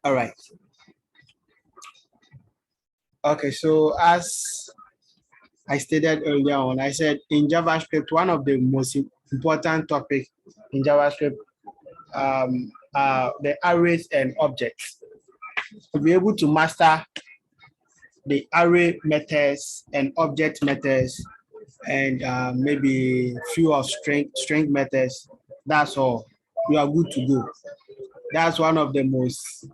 All right. Okay, so as I stated earlier on, I said in JavaScript, one of the most important topics in JavaScript are the arrays and objects. To be able to master the array methods and object methods and maybe few of string methods, that's all. You are good to go. That's one of the most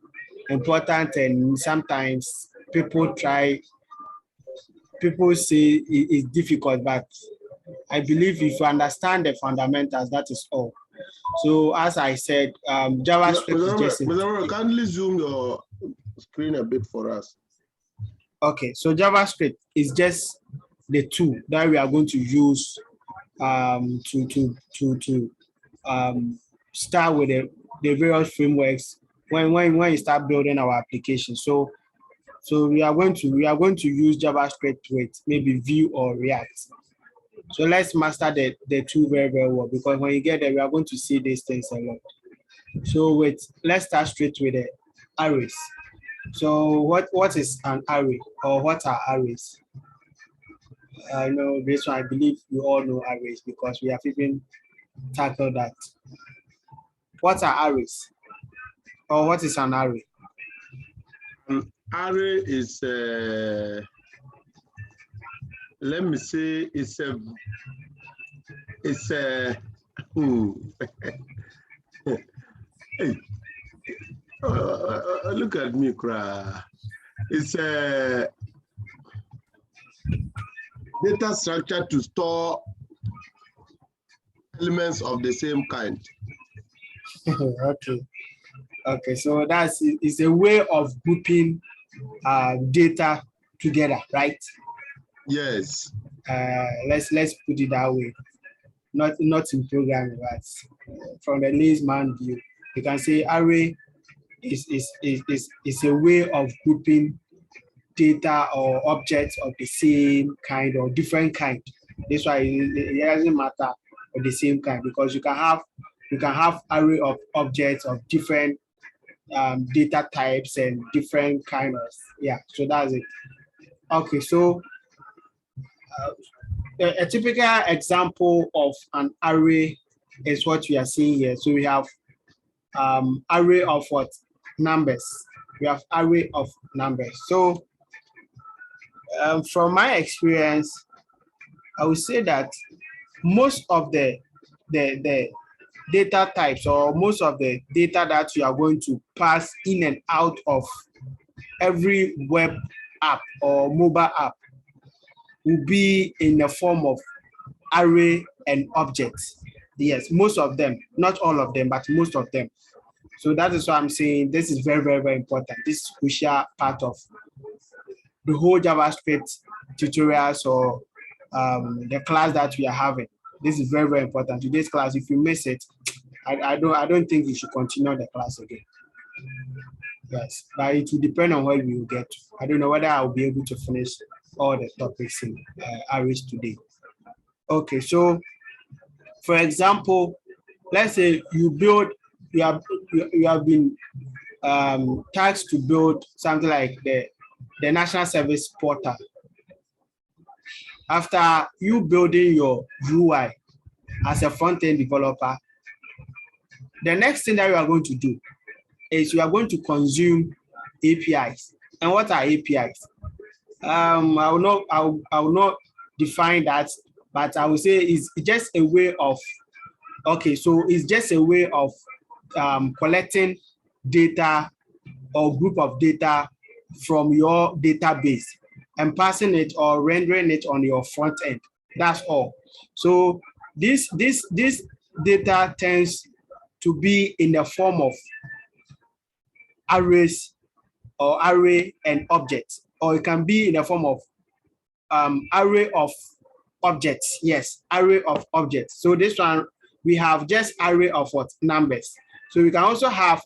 important, and sometimes people say it's difficult, but I believe if you understand the fundamentals, that is all. So as I said, JavaScript is just... Kindly zoom your screen a bit for us. Okay, so JavaScript is just the tool that we are going to use to start with the various frameworks when you start building our application. So we are going to use JavaScript with maybe Vue or React. So let's master the tool very, very well, because when you get there, we are going to see these things a lot. So let's start straight with the arrays. So what is an array, or what are arrays? I know this one, I believe you all know arrays because we have even tackled that. What are arrays? Or what is an array? An array is let me say it's a hey, look at me cry. It's a data structure to store elements of the same kind. Okay, so it's a way of grouping data together, right? Yes. Let's put it that way. Not in programming, but from the layman view, you can say array is a way of grouping data or objects of the same kind or different kind. That's why it doesn't matter of the same kind, because you can have array of objects of different data types and different kind of, yeah. So that's it. Okay, so a typical example of an array is what we are seeing here. So we have array of what? Numbers. We have array of numbers. So from my experience, I would say that most of the data types, or most of the data that you are going to pass in and out of every web app or mobile app will be in the form of array and objects. Yes, most of them, not all of them, but most of them. So that is why I'm saying this is very, very, very important. This is crucial part of the whole JavaScript tutorials or the class that we are having. This is very, very important. Today's class, if you miss it, I don't think you should continue the class again. Yes, but it will depend on where we will get to. I don't know whether I'll be able to finish all the topics in arrays today. Okay, so for example, let's say you have been tasked to build something like the National Service Portal. After you building your UI as a front-end developer, the next thing that you are going to do is you are going to consume APIs. And what are APIs? I will not define that, but I will say it's just a way of, okay, so it's just a way of collecting data or group of data from your database and passing it or rendering it on your front end. That's all. So this data tends to be in the form of arrays or array and objects, or it can be in the form of array of objects. Yes, array of objects. So this one, we have just array of what? Numbers. So we can also have,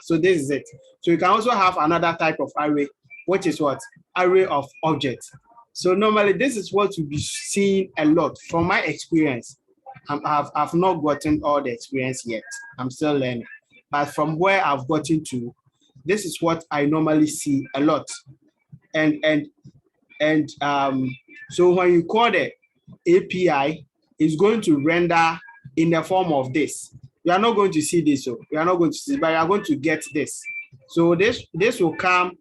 so this is it. So you can also have another type of array, which is what? Array of objects. So normally this is what you'll be seeing a lot. From my experience, I've not gotten all the experience yet. I'm still learning. But from where I've gotten to, This is what I normally see a lot. So when you call the API, it's going to render in the form of this. You are not going to see this, so you are not going to see, but you are going to get this. So this will come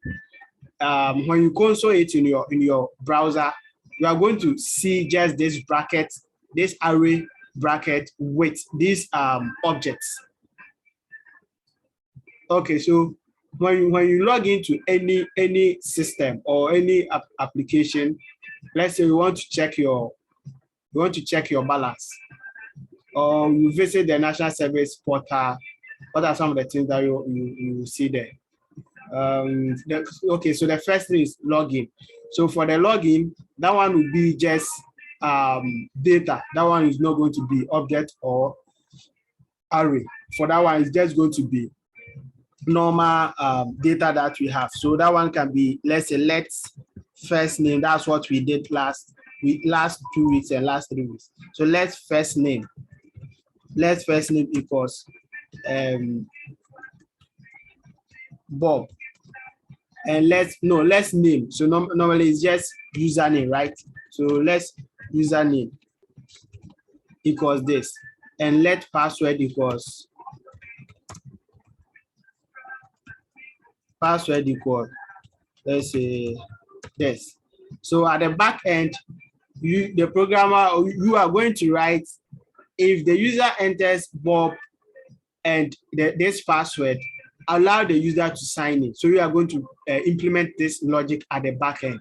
when you console it in your browser. You are going to see just this bracket, this array bracket with these objects. Okay, so when you log into any system or any application, let's say you want to check your balance, or you visit the national service portal. What are some of the things that you see there? Okay, so the first thing is login. So for the login, that one will be just data. That one is not going to be object or array. For that one, it's just going to be normal data that we have. So that one can be, let's say, let's first name. That's what we did last 2 weeks and last 3 weeks. So let's first name equals Bob, and let's name. So normally it's just username, right? So let's username equals this, and let password equals let's say this. So at the back end, the programmer, you are going to write, if the user enters Bob and this password, allow the user to sign in. So you are going to implement this logic at the back end.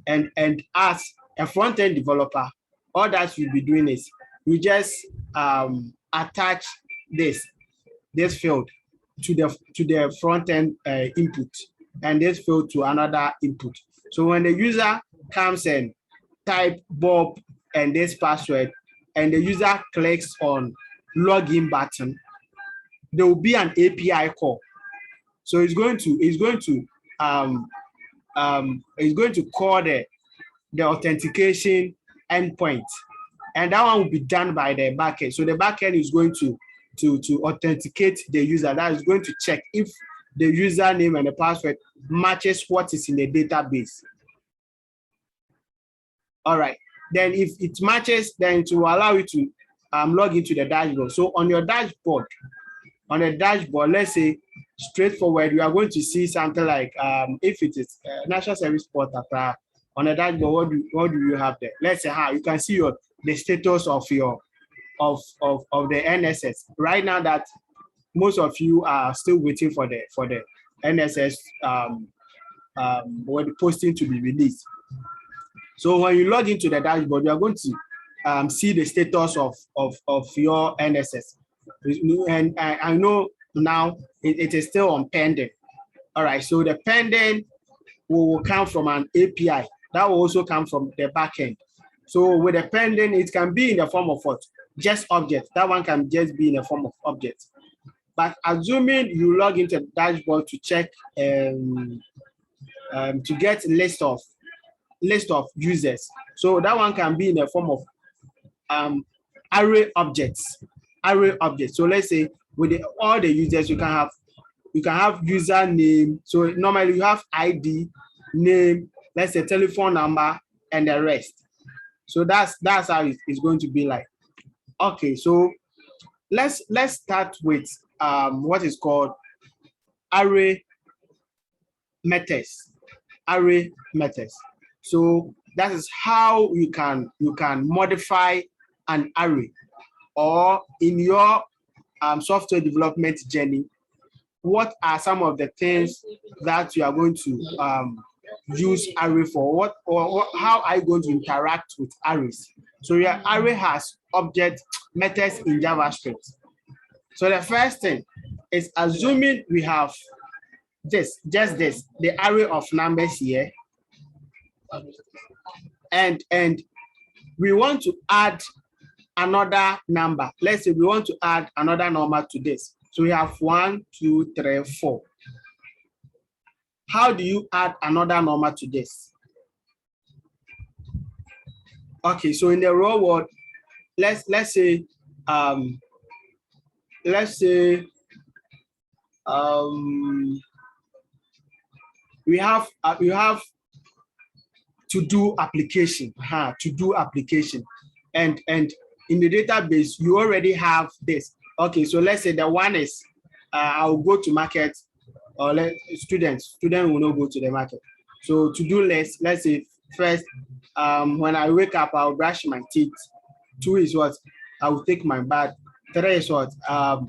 And as a front-end developer, all that you'll be doing is you just attach this field to the front-end input, and this field to another input. So when the user comes and type Bob and this password, and the user clicks on login button, there will be an API call. So it's going to call the authentication endpoint, and that one will be done by the backend. So the backend is going to authenticate the user. That is going to check if the username and the password matches what is in the database. All right. Then if it matches, then it will allow you to log into the dashboard. So on your dashboard, let's say straightforward, you are going to see something like if it is National Service Portal on the dashboard, what do you have there? Let's say you can see the status of the NSS. Right now that most of you are still waiting for the NSS posting to be released. So when you log into the dashboard, you are going to see the status of your NSS. And I know now it is still on pending. All right, so the pending will come from an API. That will also come from the backend. So with the pending, it can be in the form of what? Just object. That one can just be in the form of object. But assuming you log into the dashboard to check to get list of users, so that one can be in the form of array objects. So let's say with all the users, you can have username. So normally you have ID, name, let's say telephone number, and the rest. So that's how it's going to be like. Okay, so let's start with what is called array methods. Array methods. So that is how you can modify an array, or in your software development journey, what are some of the things that you are going to use array for? How are you going to interact with arrays? So your array has object methods in JavaScript. So the first thing is, assuming we have just this, the array of numbers here, and we want to add another number. Let's say we want to add another number to this. So we have 1, 2, 3, 4. How do you add another number to this? Okay, so in the real world, let's say you have to do application, to do application, and in the database you already have this. Okay, so let's say the one is I'll go to market, or student will not go to the market. So to do list, let's say first, when I wake up, I'll brush my teeth. 2 is what? I will take my bath. 3 is what? I'll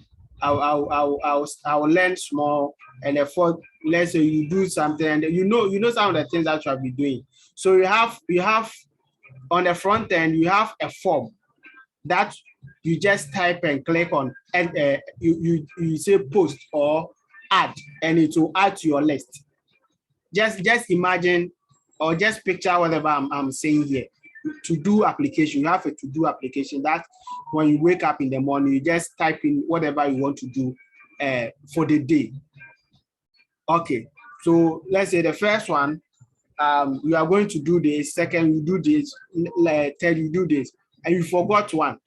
learn small. And the 4th, let's say you do something, and you know some of the things that you'll be doing. So you have on the front end, you have a form that you just type and click on, and you say post or add, and it will add to your list. Just imagine or just picture whatever I'm saying here. To do application, you have a to do application that when you wake up in the morning, you just type in whatever you want to do for the day. Okay, so let's say the first one, you are going to do this. Second, you do this. Third, you do this, and you forgot one.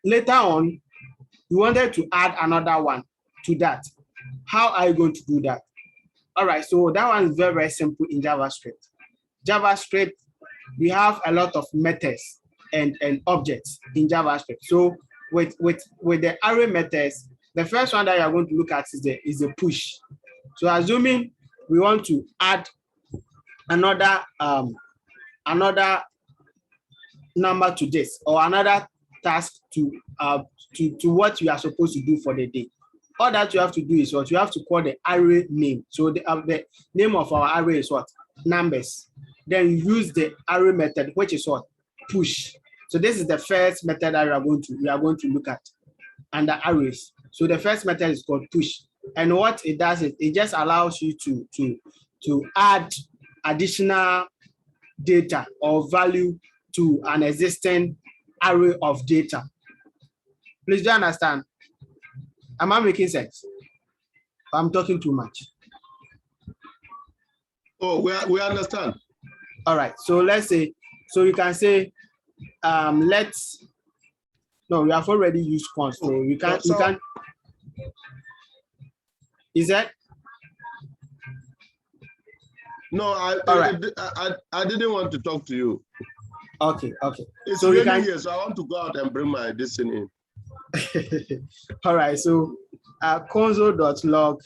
Later on, you wanted to add another one to that. How are you going to do that? All right, so that one is very, very simple in JavaScript. JavaScript, we have a lot of methods and objects in JavaScript. So with the array methods, the first one that you are going to look at is the push. So assuming we want to add another number to this, or another task to what you are supposed to do for the day. All that you have to do is what? You have to call the array name. So the name of our array is what? Numbers. Then you use the array method, which is what? Push. So this is the first method that we are going to look at under arrays. So the first method is called push. And what it does is it just allows you to add additional data or value to an existing array of data. Please do you understand? Am I making sense? I'm talking too much. Oh, we understand. All right. So let's say, so you can say, no, we have already used const. So you can, is that? No, I didn't want to talk to you. Okay, okay. It's so really here, so I want to go out and bring my destiny in. All right, so console.log,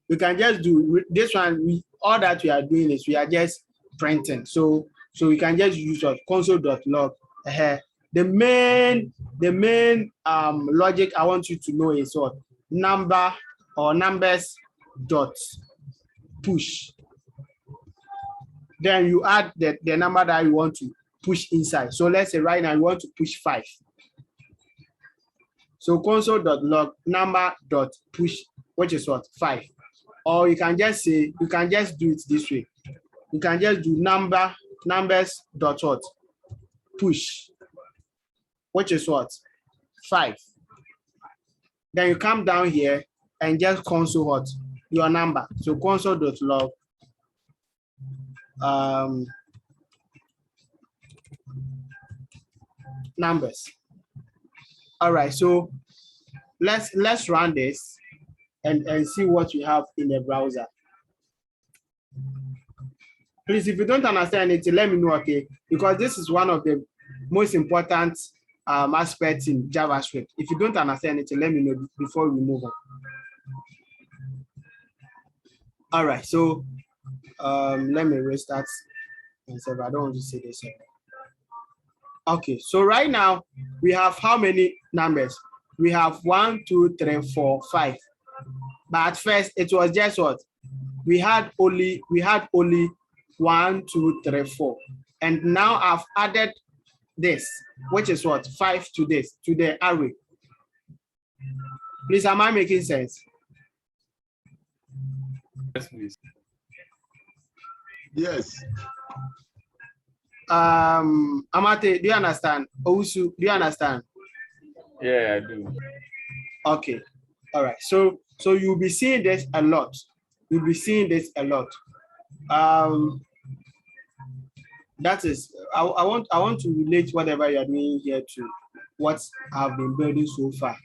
we can just do this one. All that we are doing is we are just printing. So we can just use console.log. The main logic I want you to know is what? Number or numbers dot push. Then you add the number that you want to push inside. So let's say right now you want to push 5. So console.log number.push, which is what? 5. Or you can just say, you can just do it this way. You can just do numbers dot what? Push, which is what? 5. Then you come down here and just console what? Your number. So console.log numbers. All right, so let's run this and see what we have in the browser. Please, if you don't understand it, let me know, okay? Because this is one of the most important aspects in JavaScript. If you don't understand it, let me know before we move on. All right, so let me restart myself. I don't want to say this. Okay, so right now we have how many numbers? We have 1, 2, 3, 4, 5. But at first it was just what? We had only 1, 2, 3, 4. And now I've added this, which is what? 5 to this, to the array. Please, am I making sense? Yes, please. Yes. Amate, do you understand? Owusu, do you understand? Yeah, I do. Okay. All right. So you'll be seeing this a lot. You'll be seeing this a lot. That is, I want to relate whatever you're doing here to what I've been building so far.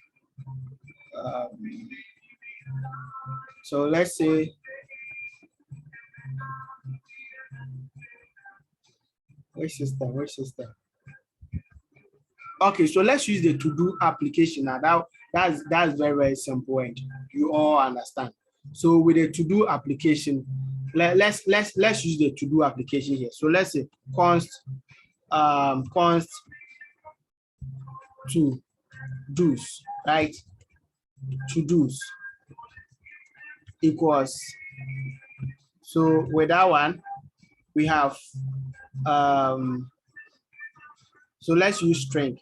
So let's say which system? Okay, so let's use the to-do application now. That's very, very simple and you all understand. So with the to-do application, let's use the to-do application here. So let's say const to do's, right? To do's equals. So with that one, we have so let's use string.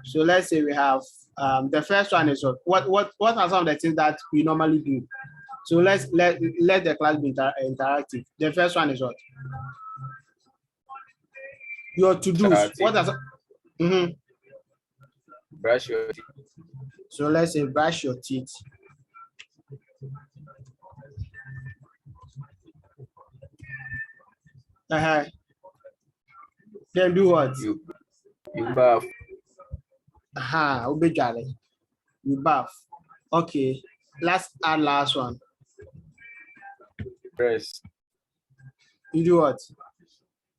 So let's say we have the first one is what are some of the things that we normally do. So let the class be interactive. The first one is what? Your to-dos. What are brush your teeth. So let's say brush your teeth. Then do what? You bath. You bath. Okay. Let's add last one. Dress. You do what?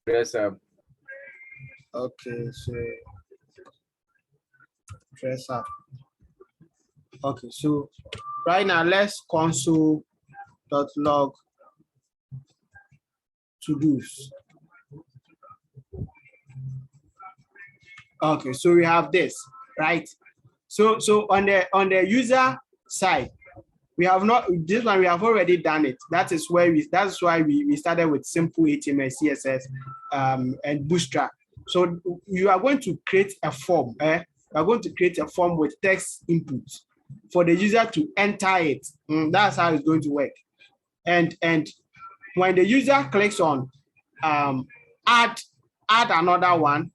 Dress up. Okay, so dress up. Okay, so right now let's console.log to-dos. Okay, so we have this, right? So on the user side, we have not this one. We have already done it. That's why we started with simple HTML, CSS, and Bootstrap. So you are going to create a form. You are going to create a form with text input for the user to enter it. That's how it's going to work. And when the user clicks on add another one,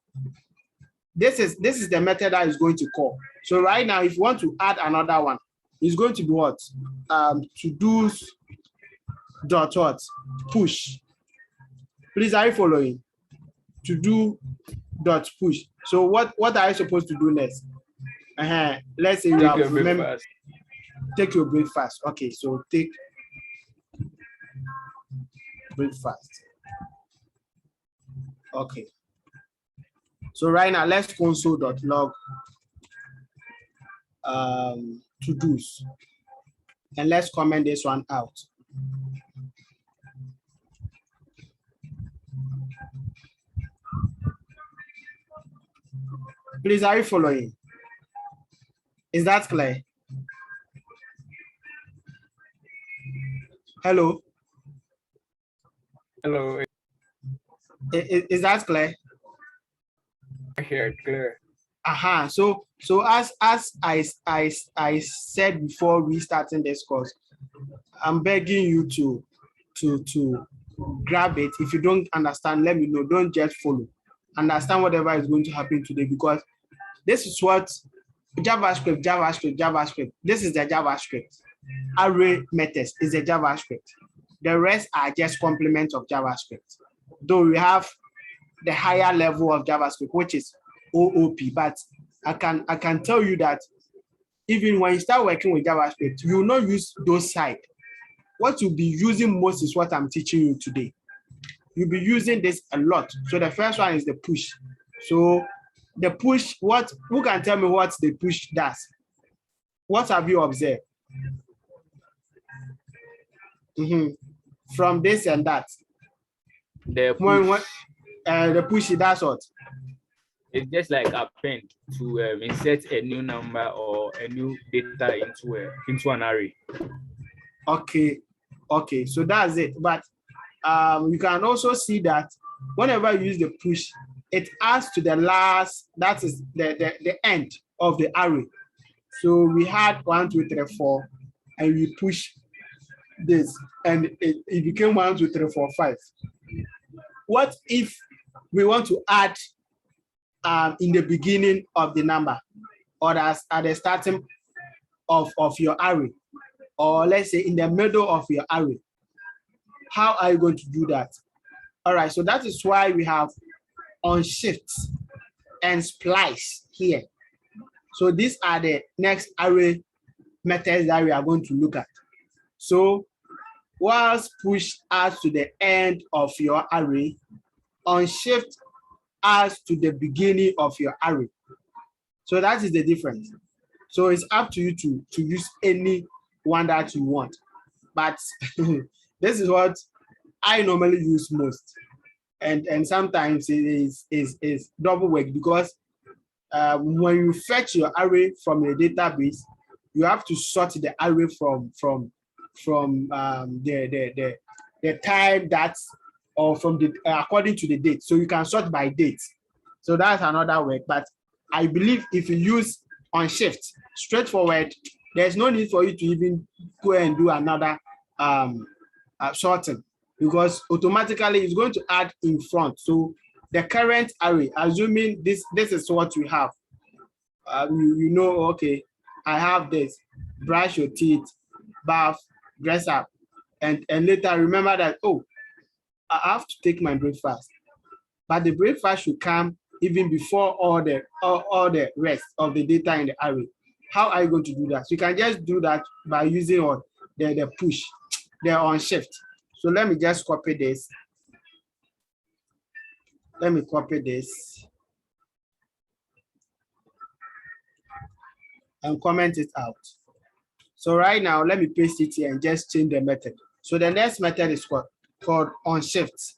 this is the method that is going to call. So right now, if you want to add another one, it's going to be what? To-dos dot what? Push. Please, are you following? To-do dot push. So what are you supposed to do next? Let's say you have remember. Take your breakfast. Okay, so take breakfast. Okay. So right now, let's console.log to-dos. And let's comment this one out. Please, are you following? Is that clear? Hello? Hello. Is that clear? Here, clear. So as I said before we starting this course, I'm begging you to grab it. If you don't understand, let me know. Don't just follow. Understand whatever is going to happen today, because this is what JavaScript. This is the JavaScript. Array methods is the JavaScript. The rest are just complements of JavaScript. Though we have the higher level of JavaScript, which is OOP, but I can tell you that even when you start working with JavaScript, you will not use those sides. What you'll be using most is what I'm teaching you today. You'll be using this a lot. So the first one is the push. So the push, who can tell me what the push does? What have you observed? From this and that. The push. The push, that's what? It's just like append to insert a new number or a new data into an array. Okay, so that's it. But you can also see that whenever you use the push, it adds to the last, that is the end of the array. So we had 1, 2, 3, 4, and we push this, and it became 1, 2, 3, 4, 5. What if we want to add in the beginning of the number, or at the starting of your array, or let's say in the middle of your array? How are you going to do that? All right, so that is why we have Unshift and Splice here. So these are the next array methods that we are going to look at. So whilst push adds to the end of your array, unshift adds to the beginning of your array. So that is the difference. So it's up to you to use any one that you want. But this is what I normally use most. And sometimes it is double work, because when you fetch your array from a database, you have to sort the array from the time that's, or from the according to the date. So you can sort by date. So that's another work. But I believe if you use unshift, straightforward, there's no need for you to even go and do another sorting, because automatically it's going to add in front. So the current array, assuming this is what we have, you know, okay, I have this, brush your teeth, bath, dress up, and later remember that, oh, I have to take my breakfast. But the breakfast should come even before all the rest of the data in the array. How are you going to do that? So you can just do that by using the push, the unshift. So let me just copy this. Let me copy this and comment it out. So right now, let me paste it here and just change the method. So the next method is called unshift.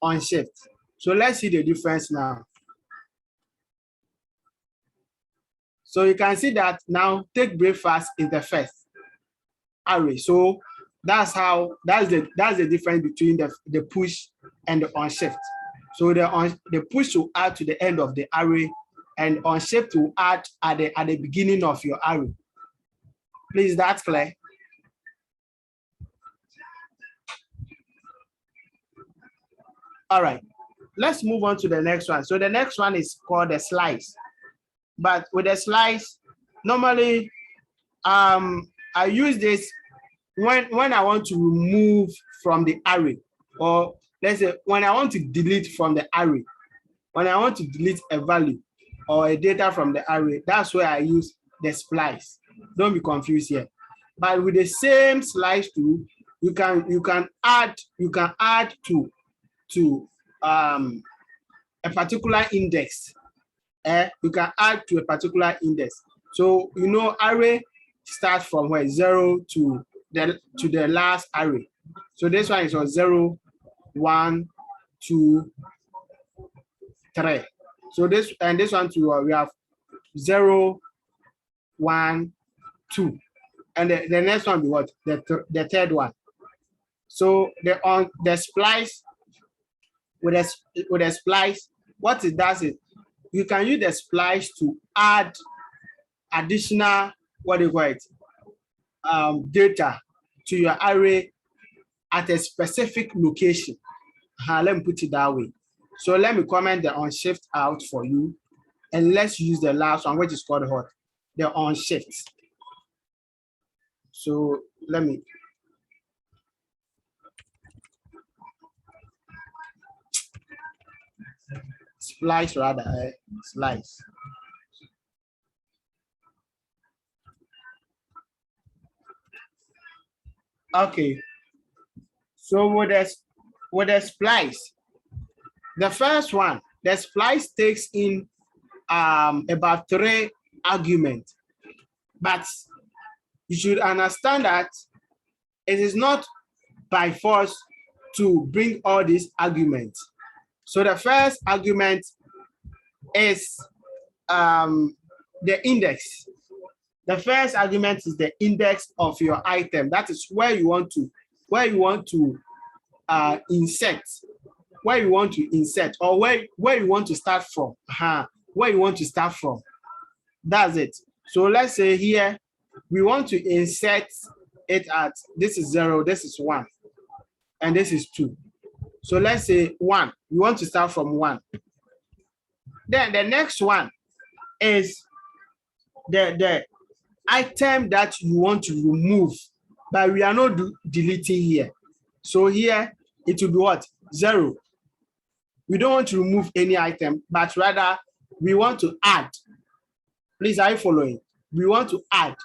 Unshift. So let's see the difference now. So you can see that now take breakfast is the first array. So that's the difference between the push and the unshift. So the push will add to the end of the array, and unshift will add at the beginning of your array. Please, that's clear. All right, let's move on to the next one. So the next one is called a slice. But with a slice, normally I use this when I want to remove from the array, or let's say when I want to delete from the array, when I want to delete a value or a data from the array, that's where I use the splice. Don't be confused here. But with the same slice tool, you can add to a particular index. You can add to a particular index. So you know, array starts from where 0 to the last array. So this one is on 0, 1, 2, 3. So this one too, we have 0, 1, 2, and the next one be what? The third one. So the splice with a splice, what it does is you can use the splice to add additional, what do you call it, data to your array at a specific location. Let me put it that way. So let me comment the unshift out for you, and let's use the last one, which is called what? The unshift. So let me. Splice rather, slice. Okay. So with a splice, the first one, the splice takes in about 3 arguments, but you should understand that it is not by force to bring all these arguments. So the first argument is the index. The first argument is the index of your item. That is where you want to insert, or where you want to start from. Where you want to start from. That's it. So let's say here we want to insert it at, this is 0, this is 1, and this is 2. So let's say 1. We want to start from 1. Then the next one is the item that you want to remove, but we are not deleting here. So here it will be what? 0. We don't want to remove any item, but rather we want to add. Please, are you following? we want to add.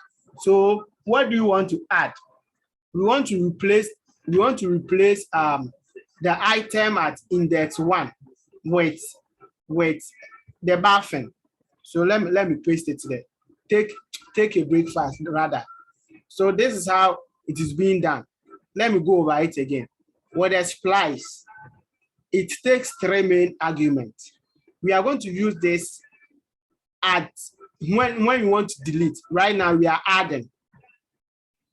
So what do you want to add? We want to replace the item at index 1 with the buffing. So let me paste it there. Take a break fast rather. So this is how it is being done. Let me go over it again. With a splice, it takes 3 main arguments. We are going to use this at when you want to delete. Right now we are adding.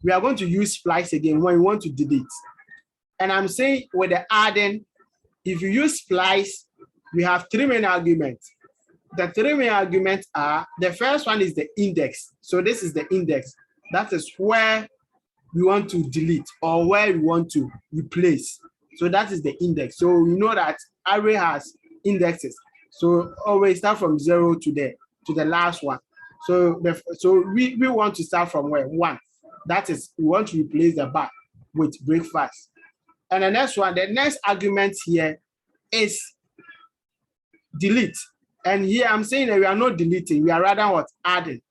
We are going to use splice again when we want to delete. And I'm saying with the adding, if you use splice, we have 3 main arguments. The 3 main arguments are, the first one is the index. So this is the index. That is where we want to delete or where we want to replace. So that is the index. So we know that array has indexes. So always start from 0 to the last one. So we want to start from where? 1. That is, we want to replace the bar with breakfast. And the next one, the next argument here is delete. And here I'm saying that we are not deleting, we are rather what? Adding.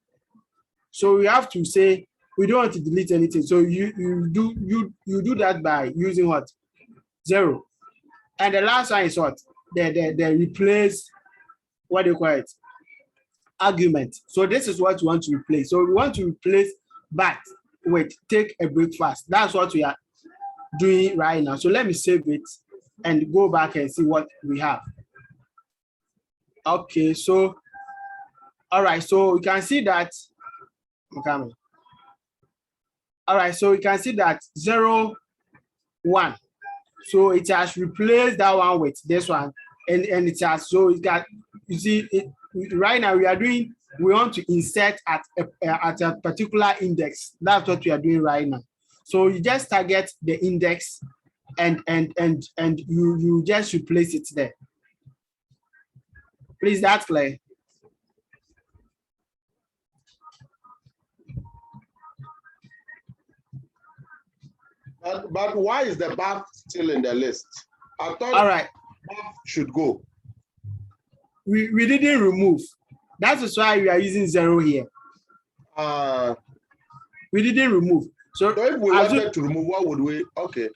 So we have to say we don't want to delete anything. So you do that by using what? 0. And the last one is what? The replace, what do you call it? Argument. So this is what we want to replace. So we want to replace but with take a breakfast. That's what we are doing right now. So let me save it and go back and see what we have. Okay, so all right, so we can see that. Okay. All right, so we can see that 0, 1. So it has replaced that one with this one, and it has, so it got, you see it right now. We want to insert at a particular index. That's what we are doing right now. So you just target the index and you just replace it there. Please, that's clear. But why is the bar still in the list? I thought all right, bar should go. We didn't remove. That is why we are using 0 here. We didn't remove. So if we wanted to remove, what would we? Okay.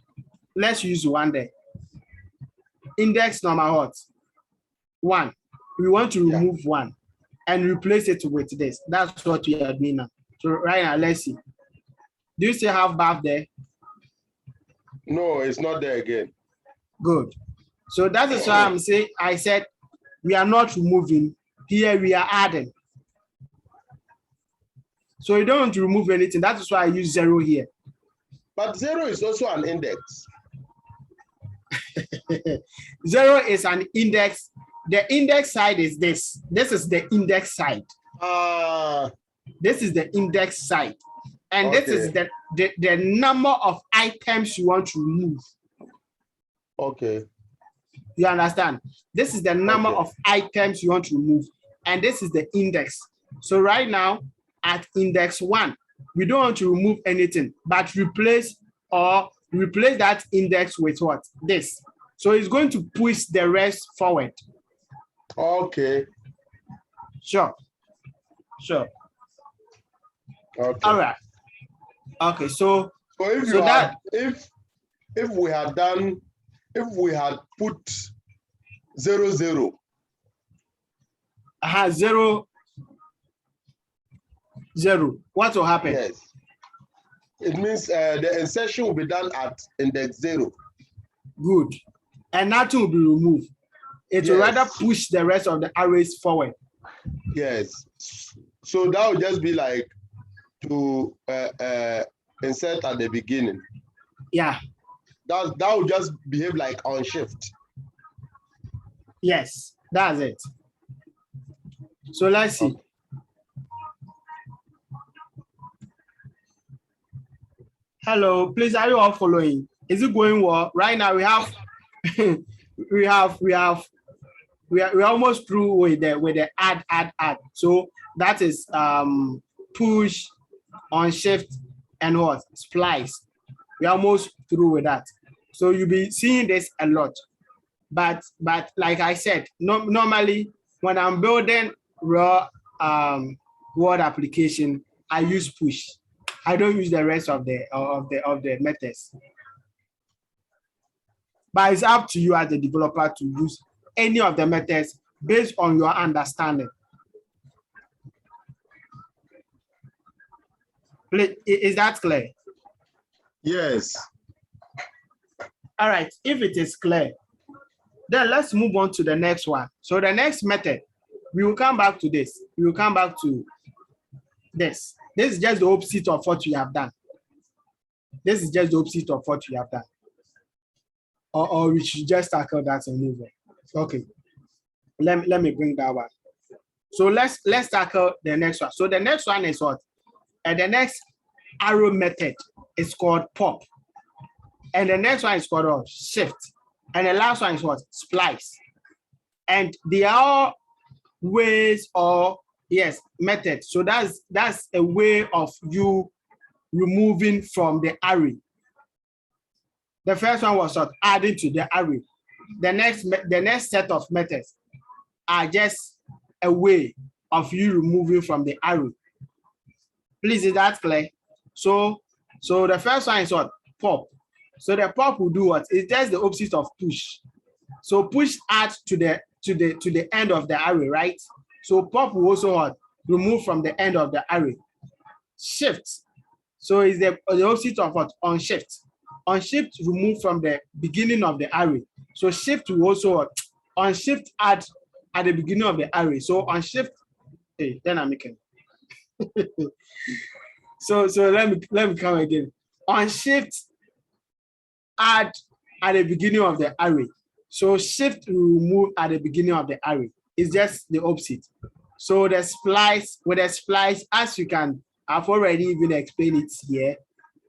Let's use 1 there. Index number what? 1. We want to remove 1 and replace it with this. That's what we are doing now. So right now, let's see. Do you still have bar there? No, it's not there again. Good. So that is why I'm saying, I said we are not removing. Here we are adding. So you don't want to remove anything. That is why I use 0 here. But 0 is also an index. 0 is an index. The index side is this. This is the index side. This is the index side. And okay, this is the number of items you want to remove. Okay. You understand? This is the number of items you want to remove. And this is the index. So right now, at index 1, we don't want to remove anything, but replace that index with what? This. So it's going to push the rest forward. Okay. Sure. Okay. All right. Okay. So if we had put 0, 0. 0, 0. What will happen? Yes. It means the insertion will be done at index 0. Good. And nothing will be removed. It will rather push the rest of the arrays forward. Yes. So that would just be like to insert at the beginning. Yeah. That would just behave like on shift. Yes, that's it. So let's see. Okay. Hello, please, are you all following? Is it going well? Right now we have we're almost through with the add. So that is push, on shift, and what? Splice. We're almost through with that. So you'll be seeing this a lot. But like I said, normally when I'm building raw word application, I use push. I don't use the rest of the methods. But it's up to you as the developer to use any of the methods based on your understanding. Is that clear? Yes. All right, if it is clear, then let's move on to the next one. So the next method, we will come back to this. We will come back to this. This is just the opposite of what we have done. This is just the opposite of what we have done. Or we should just tackle that and move on. Okay. Let me bring that one. So let's tackle the next one. So the next one is what? And the next arrow method is called pop. And the next one is called what? Shift. And the last one is what? Splice. And they are ways or yes, methods. So that's a way of you removing from the array. The first one was what? Adding to the array. The next set of methods are just a way of you removing from the array. Please, is that clear? So the first one is what? Pop. So the pop will do what? It's just the opposite of push. So push adds to the end of the array, right? So pop will also what? Remove from the end of the array. Shift. So it's the opposite of what? Unshift. Unshift remove from the beginning of the array. So shift will also what? Unshift add at the beginning of the array. So unshift. Hey, then I'm making. So let me come again. Unshift add at the beginning of the array. So shift remove at the beginning of the array. It's just the opposite. So the splice, with the splice, as you can, I've already even explained it here.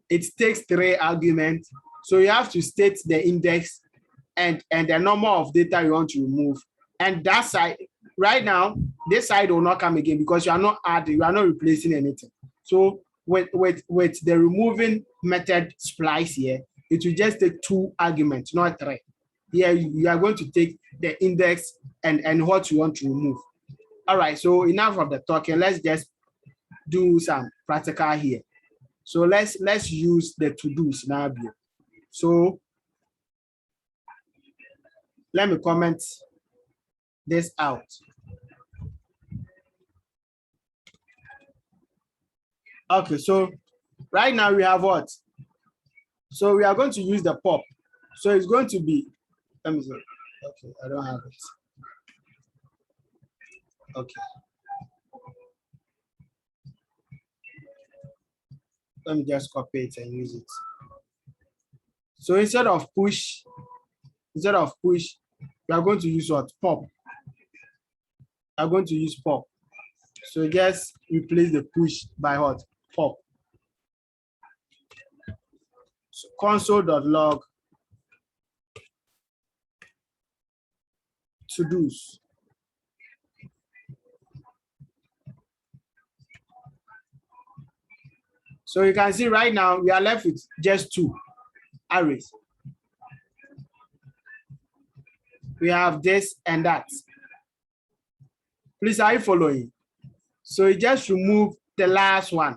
It takes 3 arguments. So you have to state the index and the number of data you want to remove. And that side, right now, this side will not come again because you are not adding, you are not replacing anything. So with the removing method splice here, it will just take 2 arguments, not 3. Here you are going to take the index and what you want to remove. All right, so enough of the talking. Let's just do some practical here. So let's use the to-dos now. So let me comment this out. Okay, so right now we have what? So we are going to use the pop. So it's going to be, let me see. Okay, I don't have it. Okay. Let me just copy it and use it. So instead of push, we are going to use what? Pop. We are going to use pop. So just replace the push by what? Pop. So console.log to-dos. So you can see right now we are left with just 2 arrays. We have this and that. Please, are you following? So it just remove the last one.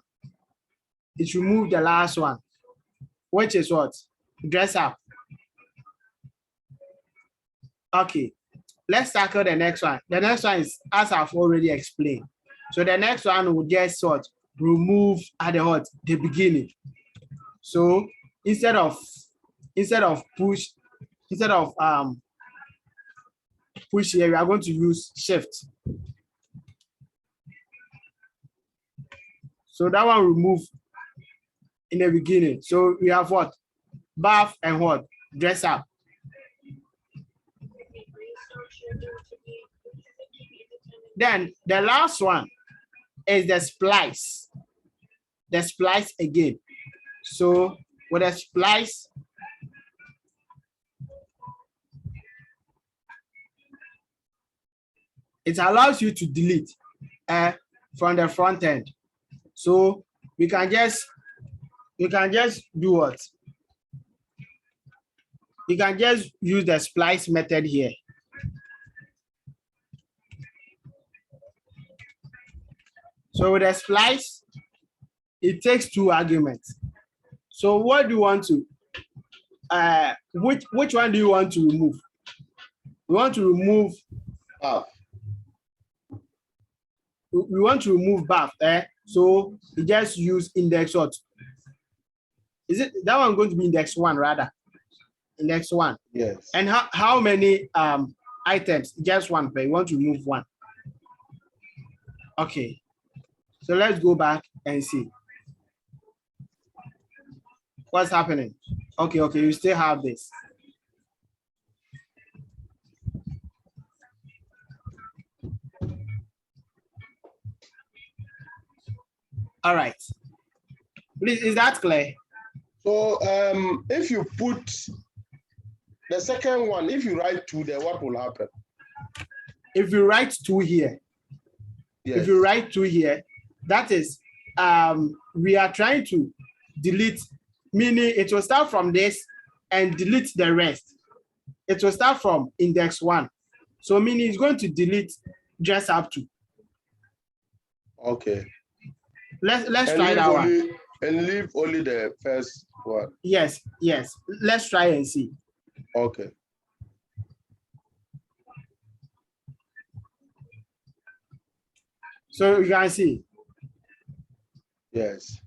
It removed the last one, which is what? Dress up. Okay, let's tackle the next one. The next one is, as I've already explained. So the next one will just what? Remove at the what? The beginning. So instead of push here, we are going to use shift. So that one remove in the beginning. So we have what? Bath and what? Dress up. Then the last one is the splice. The splice again. So with a splice, it allows you to delete from the front end. So we can just do what? You can just use the splice method here. So with a splice, it takes 2 arguments. So what do you want to, which one do you want to remove? We want to remove, we want to remove BAF, so you just use index what? Is it that one going to be index 1 rather? Index 1. Yes. And how many items? Just one, but you want to remove 1. Okay. So let's go back and see what's happening. Okay, you still have this. All right. Please, is that clear? So if you put the second one, if you write 2 there, what will happen? If you write 2 here, yes. If you write 2 here, that is, we are trying to delete, meaning it will start from this and delete the rest. It will start from index 1. So meaning it's going to delete just up to. Okay. Let's try that one. And leave only the first one. Yes. Let's try and see. Okay. So you can see. Yes.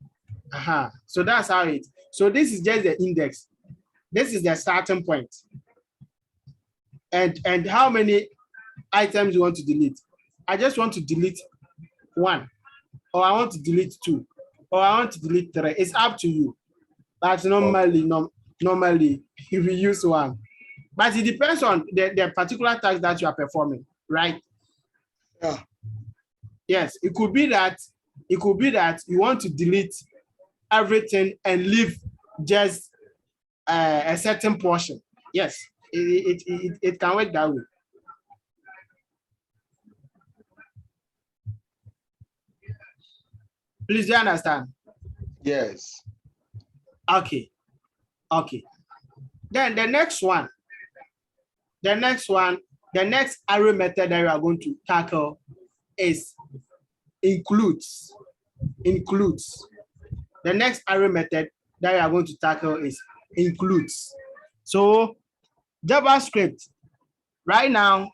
So that's how it. So this is just the index. This is the starting point. And how many items you want to delete? I just want to delete 1, or I want to delete 2, or I want to delete 3. It's up to you. But normally, normally if we use 1. But it depends on the particular task that you are performing, right? Yeah. Yes, it could be that you want to delete everything and leave just a certain portion. Yes, it can work that way. Please, do you understand? Yes. Okay. Then the next array method that we are going to tackle is includes. The next array method that we are going to tackle is includes. So JavaScript right now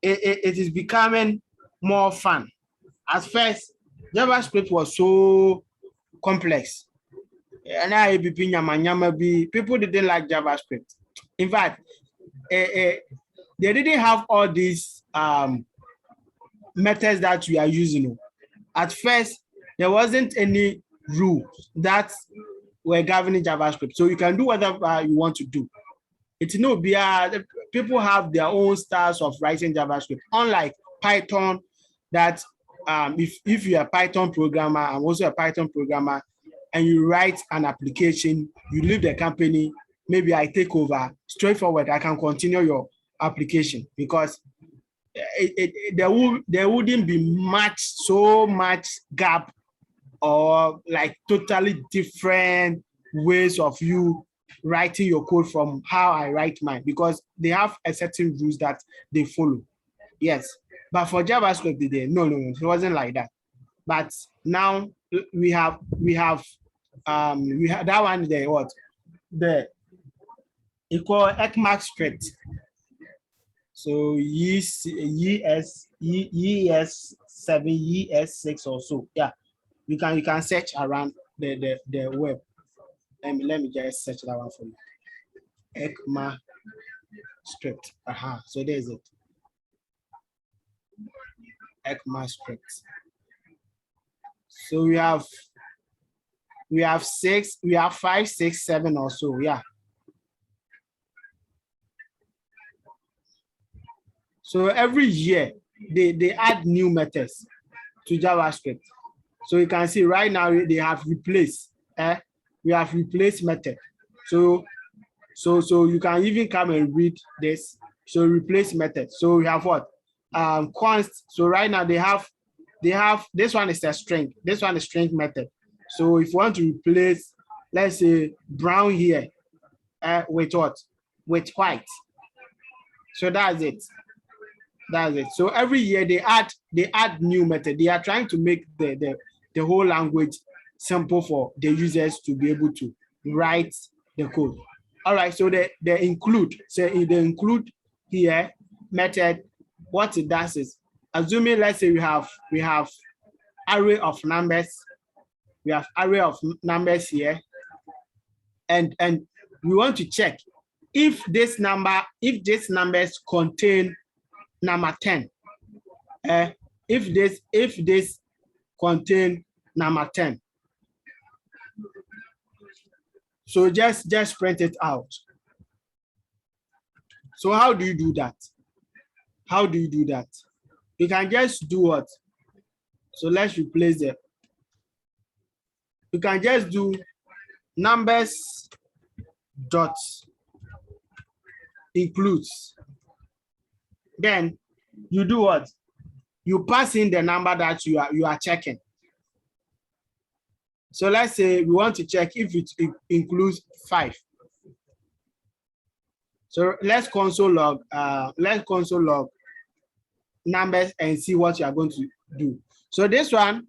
it is becoming more fun. At first, JavaScript was so complex. And people didn't like JavaScript. In fact, they didn't have all these methods that we are using. At first, there wasn't any rules that were governing JavaScript. So you can do whatever you want to do. It's people have their own styles of writing JavaScript. Unlike Python, that if you're a Python programmer, I'm also a Python programmer, and you write an application, you leave the company, maybe I take over, straightforward, I can continue your application because there wouldn't be so much gap or like totally different ways of you writing your code from how I write mine, because they have a certain rules that they follow. Yes, but for JavaScript, no, it wasn't like that. But now we have that one there. The equal ECMAScript script. So ES7, ES6 or so. Yeah, you can search around the web. Let me just search that one for you. ECMAScript. So there's it. ECMAScript. So we have 5, 6, 7 or so. Yeah. So every year they add new methods to JavaScript. So you can see right now they have replaced. We have replaced method. So you can even come and read this. So replace method. So we have what? Const. So right now they have this one is a string. This one is string method. So if you want to replace, let's say brown here, with what? With white. So that's it. That's it. So every year they add new method. They are trying to make the whole language simple for the users to be able to write the code. All right, so they include, so they include here method. What it does is, assuming let's say we have array of numbers, we have array of numbers here, and we want to check if this numbers contain number 10. If this contain number 10. So just print it out. So how do you do that? How do you do that? You can just do what? So let's replace it. You can just do numbers dot includes. Then you do what? You pass in the number that you are checking. So let's say we want to check if it includes 5. So let's console log numbers and see what you are going to do. So this one,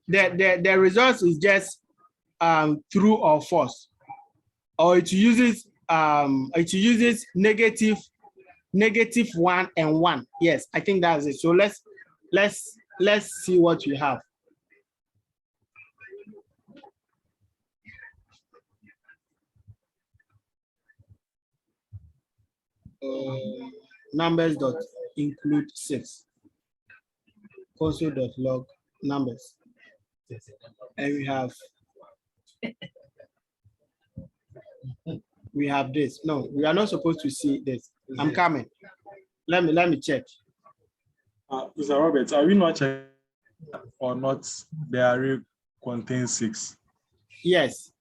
the result is just true or false, or it uses negative 1 and 1. Yes, I think that's it. So let's see what we have. Numbers dot include 6, console dot log numbers, and we have this. No, we are not supposed to see this. I'm coming. Let me check. Mr. Robert, are we not checking or not the array contains 6? Yes.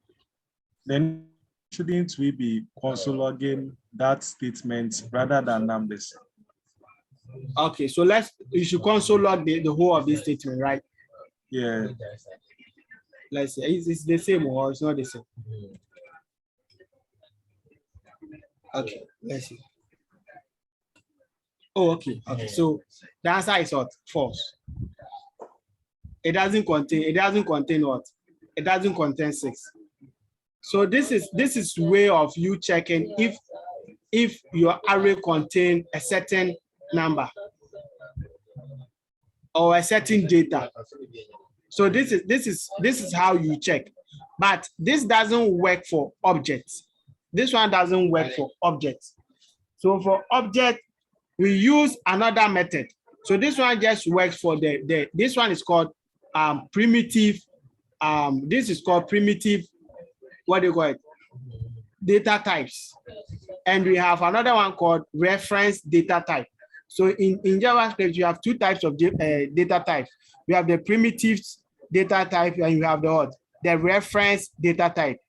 Then shouldn't we be console logging that statement rather than numbers? Okay, so you should console log the whole of this statement, right? Yeah. Let's see, it's the same or it's not the same? Okay, let's see. Oh, okay. So the answer is what? False. It doesn't contain what? It doesn't contain 6. So this is way of you checking if your array contain a certain number or a certain data. So this is how you check. But this doesn't work for objects. This one doesn't work for objects. So for object, we use another method. So this one just works for this one is called primitive. This is called primitive, what do you call it? Data types. And we have another one called reference data type. So in JavaScript, you have 2 types of data types. We have the primitive data type and you have the reference data type.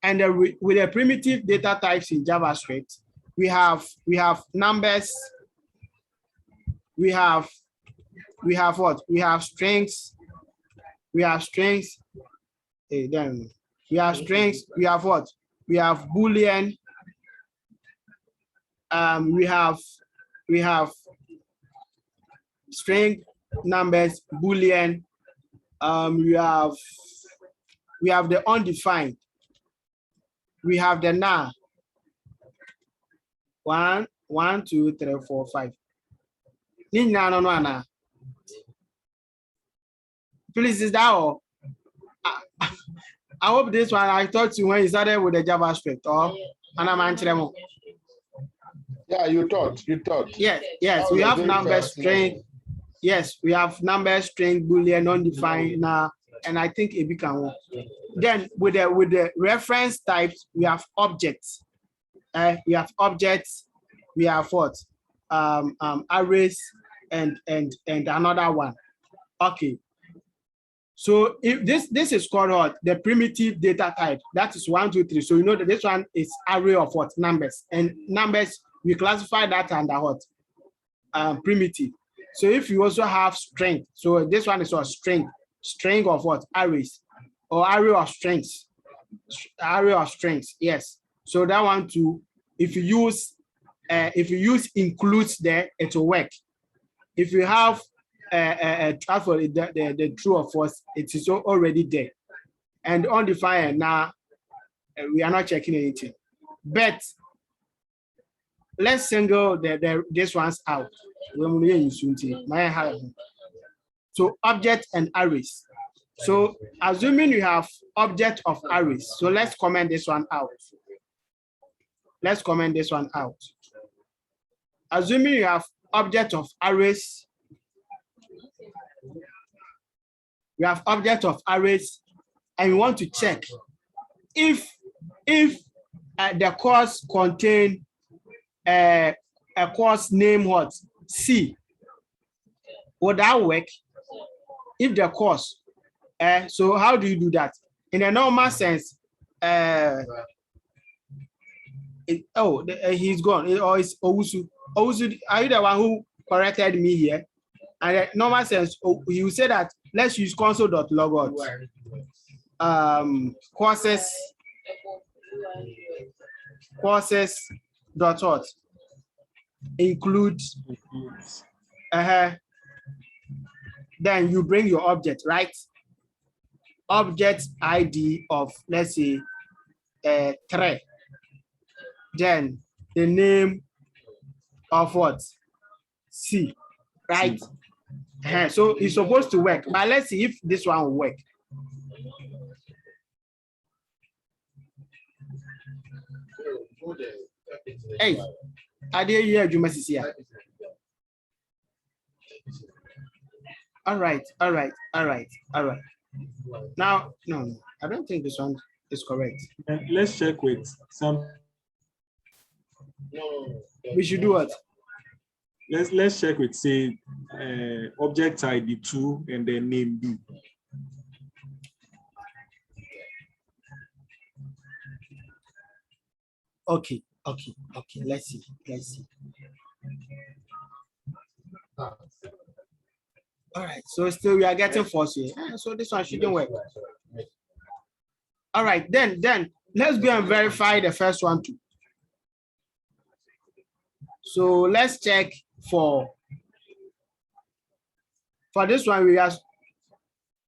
And with the primitive data types in JavaScript, we have numbers, we have what? We have strings, then we have strings, we have what? We have Boolean, we have string, numbers, Boolean, we have the undefined, we have the null. 1, 2, 3, 4, 5. No. Please, is that all? I hope this one I taught you when you started with the JavaScript. Or yeah, you taught. Yes. We have number string. Yes, we have number string, Boolean, undefined now, and I think it became one. Then with the reference types, we have objects. We have objects. We have what? Arrays and another one. Okay. So if this is called what? The primitive data type. That is 1, 2, 3. So you know that this one is array of what? Numbers. And numbers, we classify that under what? Primitive. So if you also have string, so this one is a string of what? Arrays or array of strings. Array of strings, yes. So that one too, if you use if you use includes there, it will work. If you have the true or false, it is already there. And undefined, now we are not checking anything. But let's single this ones out. So object and arrays. So assuming you have object of arrays, so let's comment this one out. Let's comment this one out. Assuming you have object of arrays, we have object of arrays, and we want to check if the course contain a course name what C. Would that work? If the course, so how do you do that? In a normal sense, he's gone. Or it's Owusu. Owusu, are you the one who corrected me here? And in normal sense, you say that let's use console.logout. Courses dot what? Include. Then you bring your object, right? Object ID of, let's say, 3. Then the name of what? C, right? So it's supposed to work, but let's see if this one will work. Hey, I did hear you, Mrs. here. All right. Now, no, I don't think this one is correct. Let's check with some. We should do what? Let's check with, say, object ID 2 and then name B. Okay. Let's see. All right. So still we are getting false here. So this one shouldn't work. All right. Then let's go and verify the first one too. So let's check for this one.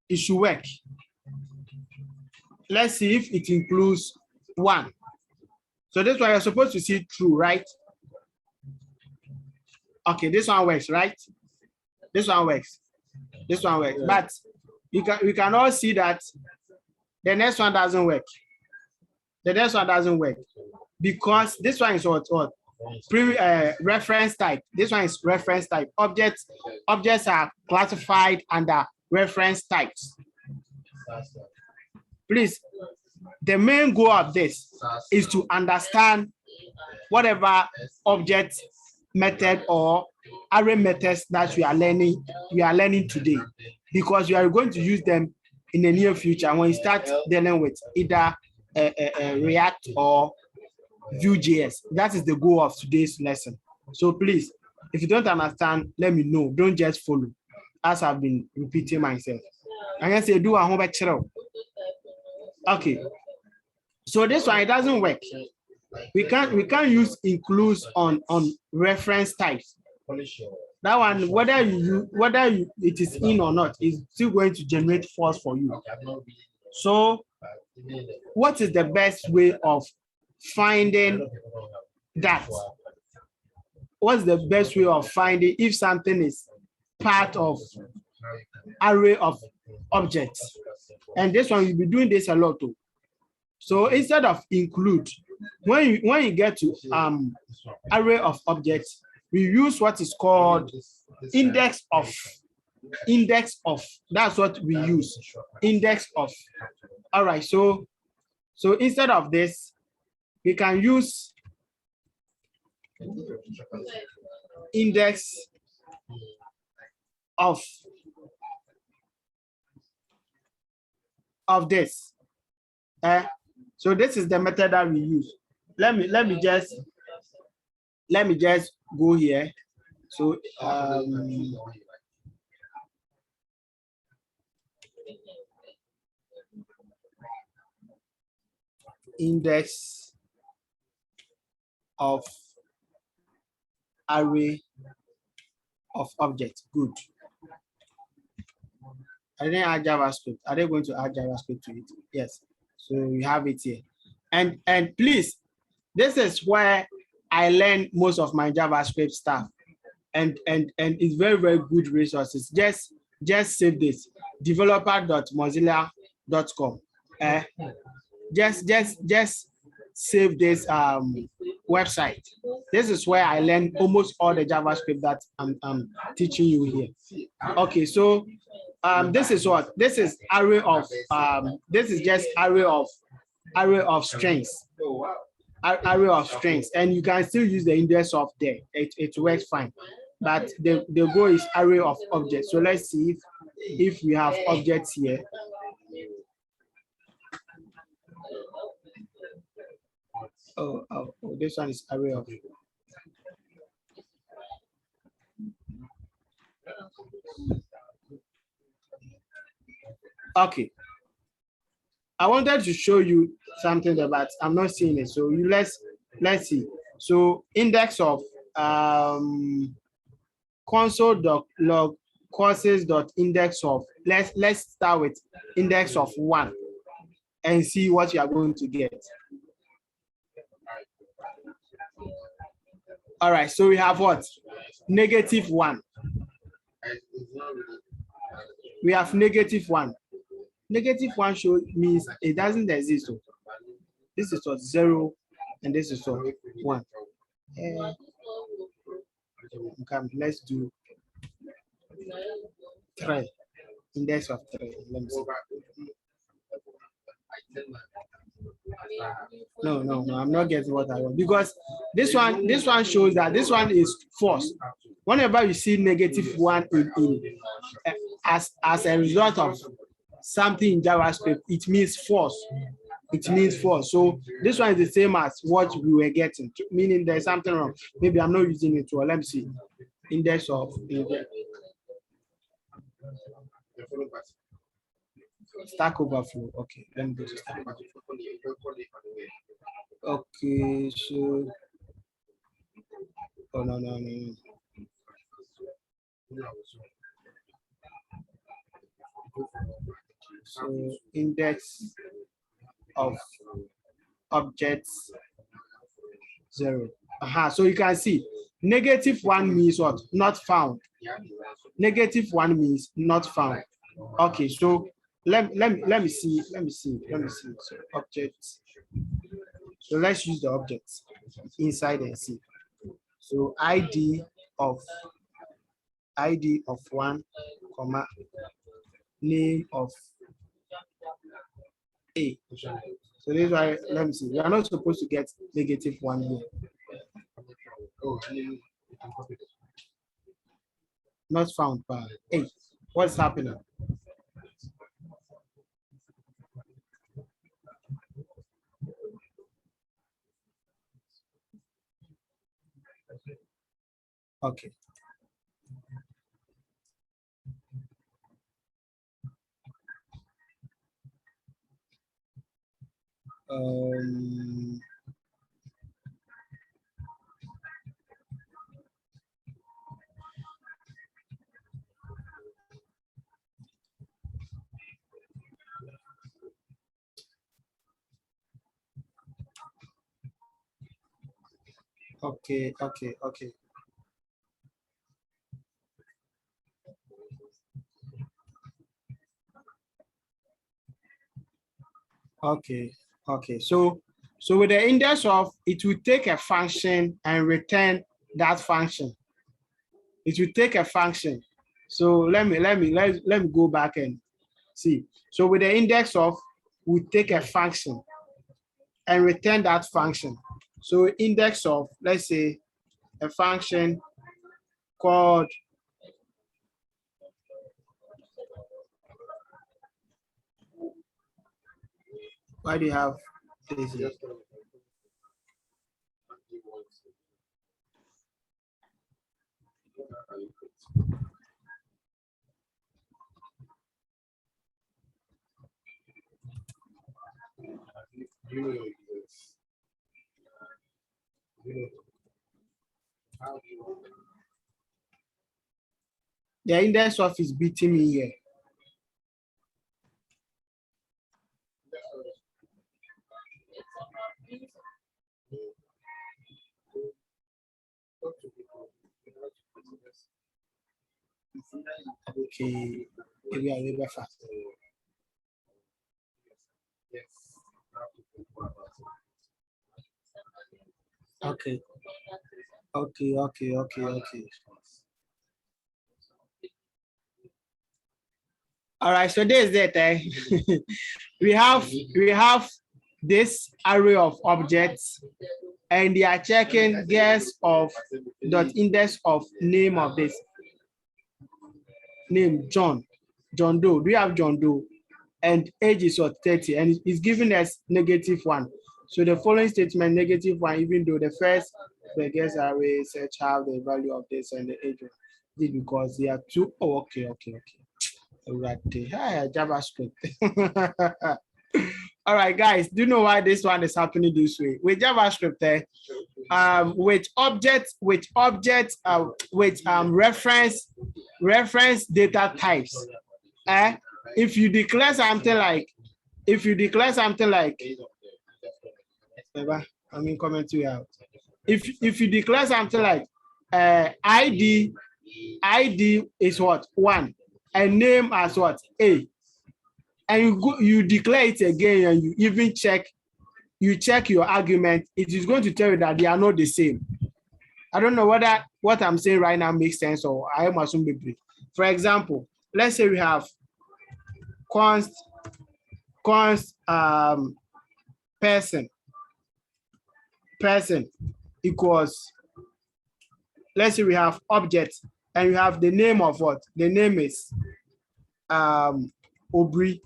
It should work. Let's see if it includes 1. So this one you're supposed to see true, right? Okay, this one works, right? This one works. Yeah. But we can all see that the next one doesn't work. The next one doesn't work because this one is what? Reference type. This one is reference type. Objects are classified under reference types. Please, the main goal of this is to understand whatever object method or array methods that we are learning today, because we are going to use them in the near future when you start dealing with either React or Vue.js. That is the goal of today's lesson. So please, if you don't understand, let me know. Don't just follow, as I've been repeating myself. I'm gonna say do a homework. Okay. So this one, it doesn't work. We can't use includes on reference types. That one, whether it is in or not, is still going to generate false for you. So what is the best way of finding that? What's the best way of finding if something is part of array of objects? And this one, you'll be doing this a lot too. So instead of include, when you get to array of objects, we use what is called index of. That's what we use. Index of. All right. So instead of this, we can use index of this. So this is the method that we use. Let me just go here. So index of array of objects. Good. I didn't add JavaScript. Are they going to add JavaScript to it? Yes. So we have it here. And please, this is where I learned most of my JavaScript stuff. And it's very, very good resources. Just save this. developer.mozilla.com. Just save this website. This is where I learned almost all the JavaScript that I'm teaching you here. Okay, so this is what? This is array of this is just array of strings. Array of strings, and you can still use the index of there. It works fine. But the goal is array of objects. So let's see if we have objects here. Oh, this one is array of. Okay. I wanted to show you something about, I'm not seeing it. So let's see. So index of console.log courses.index of, let's start with index of 1 and see what you are going to get. All right, so we have what? -1. We have -1. -1 shows means it doesn't exist. So this is what 0 and this is what 1. Okay, let's do 3. Index of 3. Let me see. No, I'm not getting what I want, because this one shows that this one is false. Whenever you see -1 in as a result of something in JavaScript, it means false. It means false. So this one is the same as what we were getting, meaning there's something wrong. Maybe I'm not using it well. Let me see. Index of Stack Overflow. Okay, let me go to Stack Overflow. Okay, so no. So index of objects 0. So you can see -1 means what? Not found. -1 means not found. Okay, so let me see. So objects. So let's use the objects inside and see. So ID of 1, comma, name of A. So this is why, let me see. We are not supposed to get -1 here. Not found by A. What's happening? Okay. Okay. Okay. So with the index of, it will take a function and return that function. It will take a function. So let me go back and see. So with the index of, we take a function and return that function. So index of, let's say, a function called why do you have this here? The index of is beating me here. Okay, maybe I will be fast. Okay. Okay. All right, so this is it. we have this array of objects, and they are checking guess of dot index of name of this name John Doe. Do we have John Doe? And age is 30, and it's giving us -1. So the following statement -1, even though the first the guess array search have the value of this and the age, this because they are two. Oh, okay. Right there. Hi, JavaScript. All right, guys. Do you know why this one is happening this way? With JavaScript, with objects, with reference data types. If you declare something like, I mean, comment you out. If you declare something like ID is what 1 and name as what A, and you declare it again, and you even check your argument, it is going to tell you that they are not the same. I don't know whether what I'm saying right now makes sense or I am assuming brief. For example, let's say we have const person equals, let's say we have object and you have the name of what? The name is Aubrey.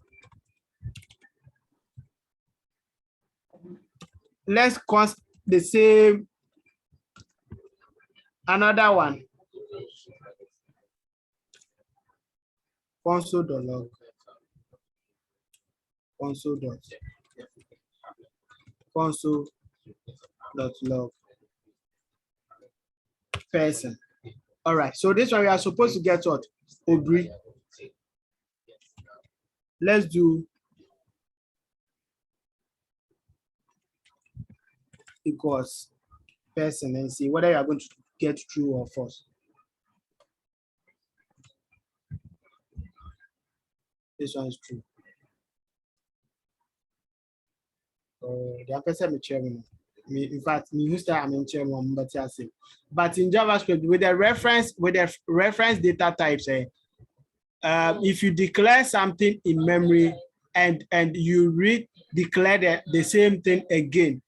Let's const the same, another one, console.log, console.log person. All right, so this one we are supposed to get what? Aubrey. Let's do equals person and see whether you are going to get true or false. This one is true. The person is chairman. In fact, me used to I'm in chairman, but in JavaScript with the reference data types, if you declare something in memory and you declare the same thing again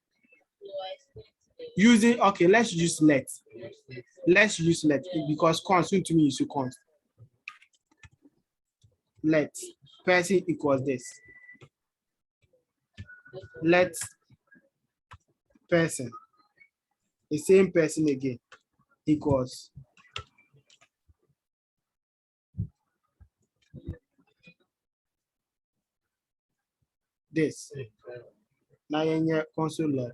using, okay, let's use let because const to me is to const. Let person equals this. Let person, the same person again, equals this. Now you console log.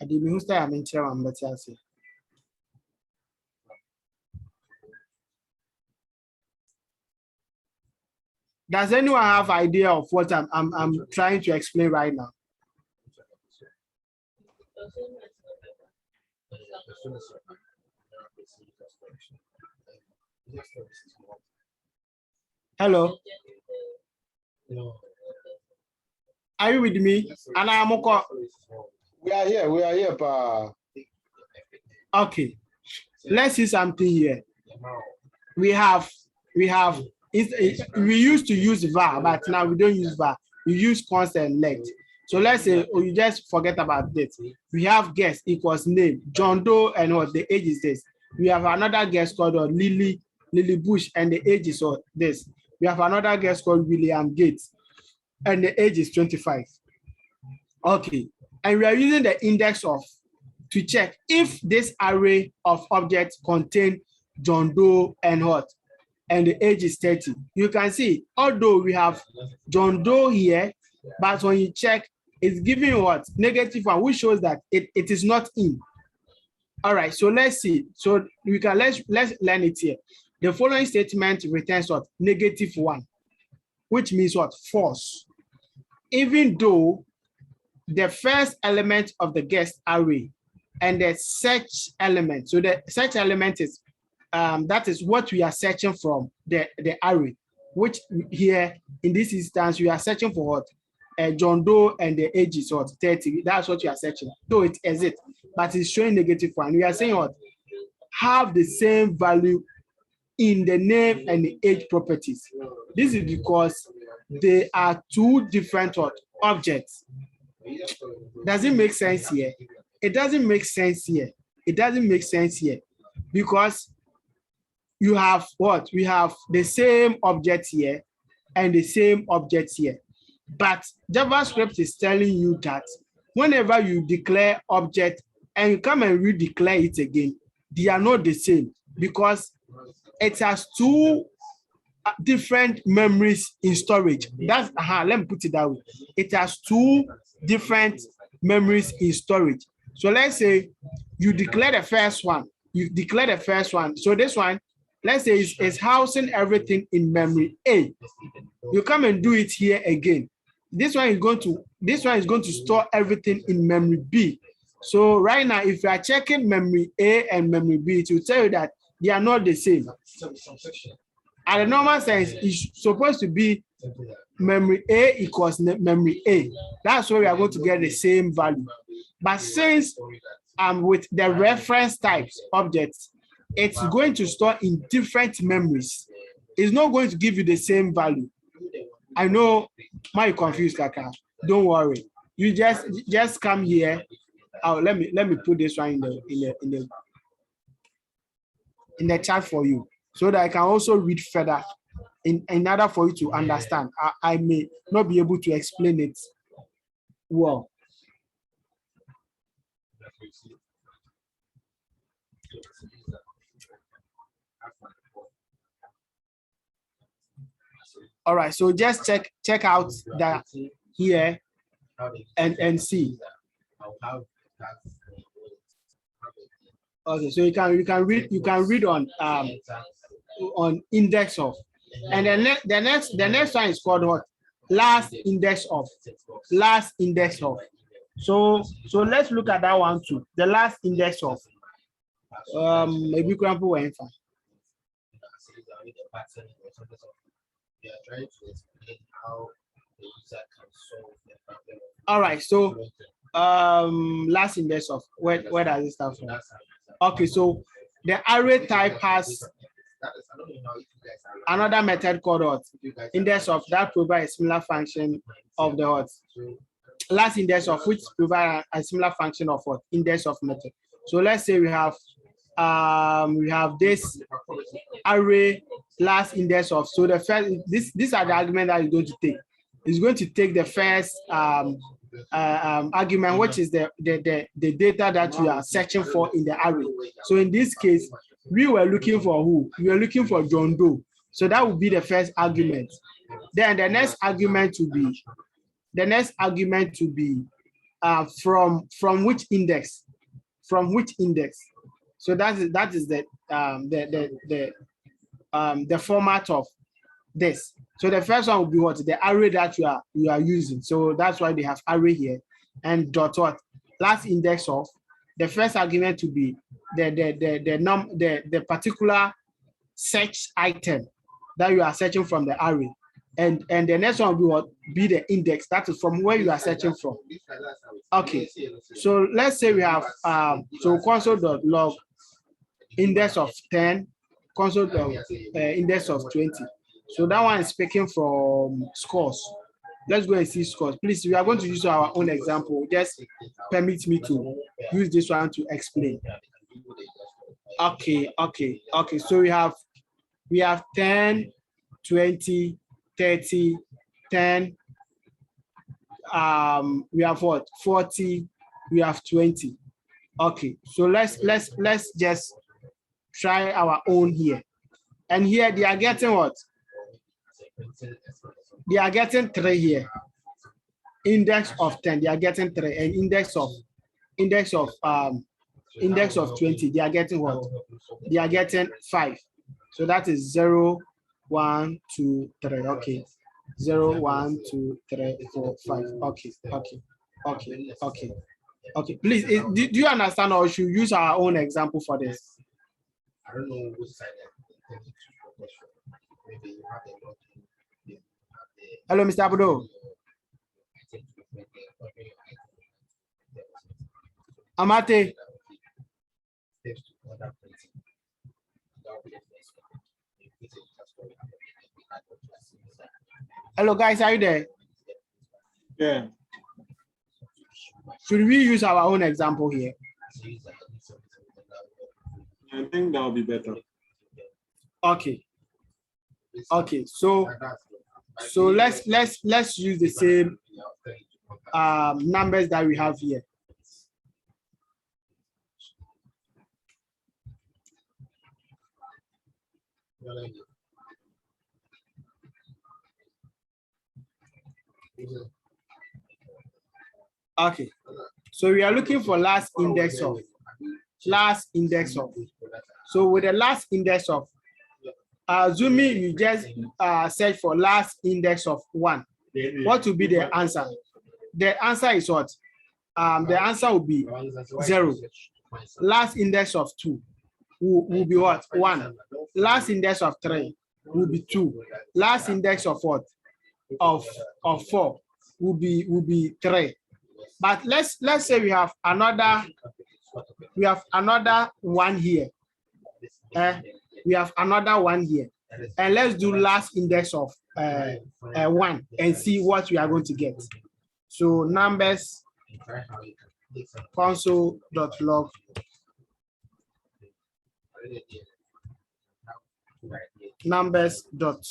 I didn't know that I'm in chairman, but I say. Does anyone have idea of what I'm trying to explain right now? Hello. Are you with me? And I'm okay. We are here, pa. Okay. Let's see something here. We used to use var, but now we don't use var. We use const and let. So let's say, you just forget about this. We have guest equals name, John Doe, and what the age is this. We have another guest called Lily Bush, and the age is this. We have another guest called William Gates, and the age is 25. Okay, and we are using the index of to check if this array of objects contain John Doe and what, and the age is 30. You can see, although we have John Doe here, but when you check, it's giving what? -1, which shows that it is not in. All right, so let's see. So we can let's learn it here. The following statement returns what? -1, which means what? False. Even though the first element of the guest array and the search element. So the search element is that is what we are searching from the array, which here in this instance we are searching for what? John Doe and the age is what? 30. That's what you are searching. Though it exists, but it's showing -1. We are saying what? Have the same value in the name and the age properties. This is because they are two different what? Objects. Does it make sense here? It doesn't make sense here. It doesn't make sense here because you have what? We have the same object here and the same object here. But JavaScript is telling you that whenever you declare object and you come and redeclare it again, they are not the same because it has two different memories in storage. That's let me put it that way. It has two different memories in storage. So let's say you declare the first one. You declare the first one. So this one, let's say is housing everything in memory A. You come and do it here again. This one is going to store everything in memory B. So right now, if you are checking memory A and memory B, it will tell you that they are not the same. At the normal sense, it's supposed to be memory A equals memory A. That's where we are going to get the same value. But since with the reference types objects, it's going to store in different memories. It's not going to give you the same value. I know you're confused, Kaka. Don't worry. You just come here. Let me put this one in the chat for you so that I can also read further in order for you to understand. I may not be able to explain it well. All right, so just check out that here and see. Okay, so you can read on index of, and then the next one is called what? Last index of. Last index of. So let's look at that one too. The last index of. Maybe grandpa went fine. We are trying to explain how the user can solve the problem. All right, so last index of where does it start from? Okay, so the array type has another method called what? Index of that provides a similar function of the what? Last index of which provide a similar function of what? Index of method. So let's say we have this array last index of. So the first these are the arguments that you're going to take. It's going to take the first argument, which is the data that you are searching for in the array. So in this case, we were looking for who? We were looking for John Doe. So that would be the first argument. Then the next argument to be from which index? From which index? So that is the format of this. So the first one will be what? The array that you are using. So that's why they have array here and dot what? Last index of. The first argument to be the particular search item that you are searching from the array. And the next one will be what? Be the index. That is from where you are searching from. Okay. So let's say we have so console.log index of 10, console index of 20. So that one is speaking from scores. Let's go and see scores. Please, we are going to use our own example. Just permit me to use this one to explain. Okay. So we have 10, 20, 30, 10. We have what? 40. We have 20. Okay. So let's just try our own here. And here they are getting what? They are getting 3 here. Index of 10. They are getting 3, and index of index of 20, they are getting what? They are getting 5. So that is 0, 1, 2, 3. Okay. 0, 1, 2, 3, 4, 5. Okay. Okay. Please, do you understand, or should we use our own example for this? I don't know which side. Maybe you have a lot. Hello, Mr. Abudo. Amate. Hello, guys, are you there? Yeah. Should we use our own example here? I think that would be better. Okay. Okay. So let's use the same numbers that we have here. Okay, so we are looking for last index of. So with the last index of, assuming you just search for last index of 1, what will be the answer? The answer is what? The answer will be 0. Last index of 2 will be what? 1. Last index of 3 will be 2. Last index of what? Of 4 will be 3. But let's say we have another one here. We have another one here. And let's do last index of 1 and see what we are going to get. So numbers console.log numbers dot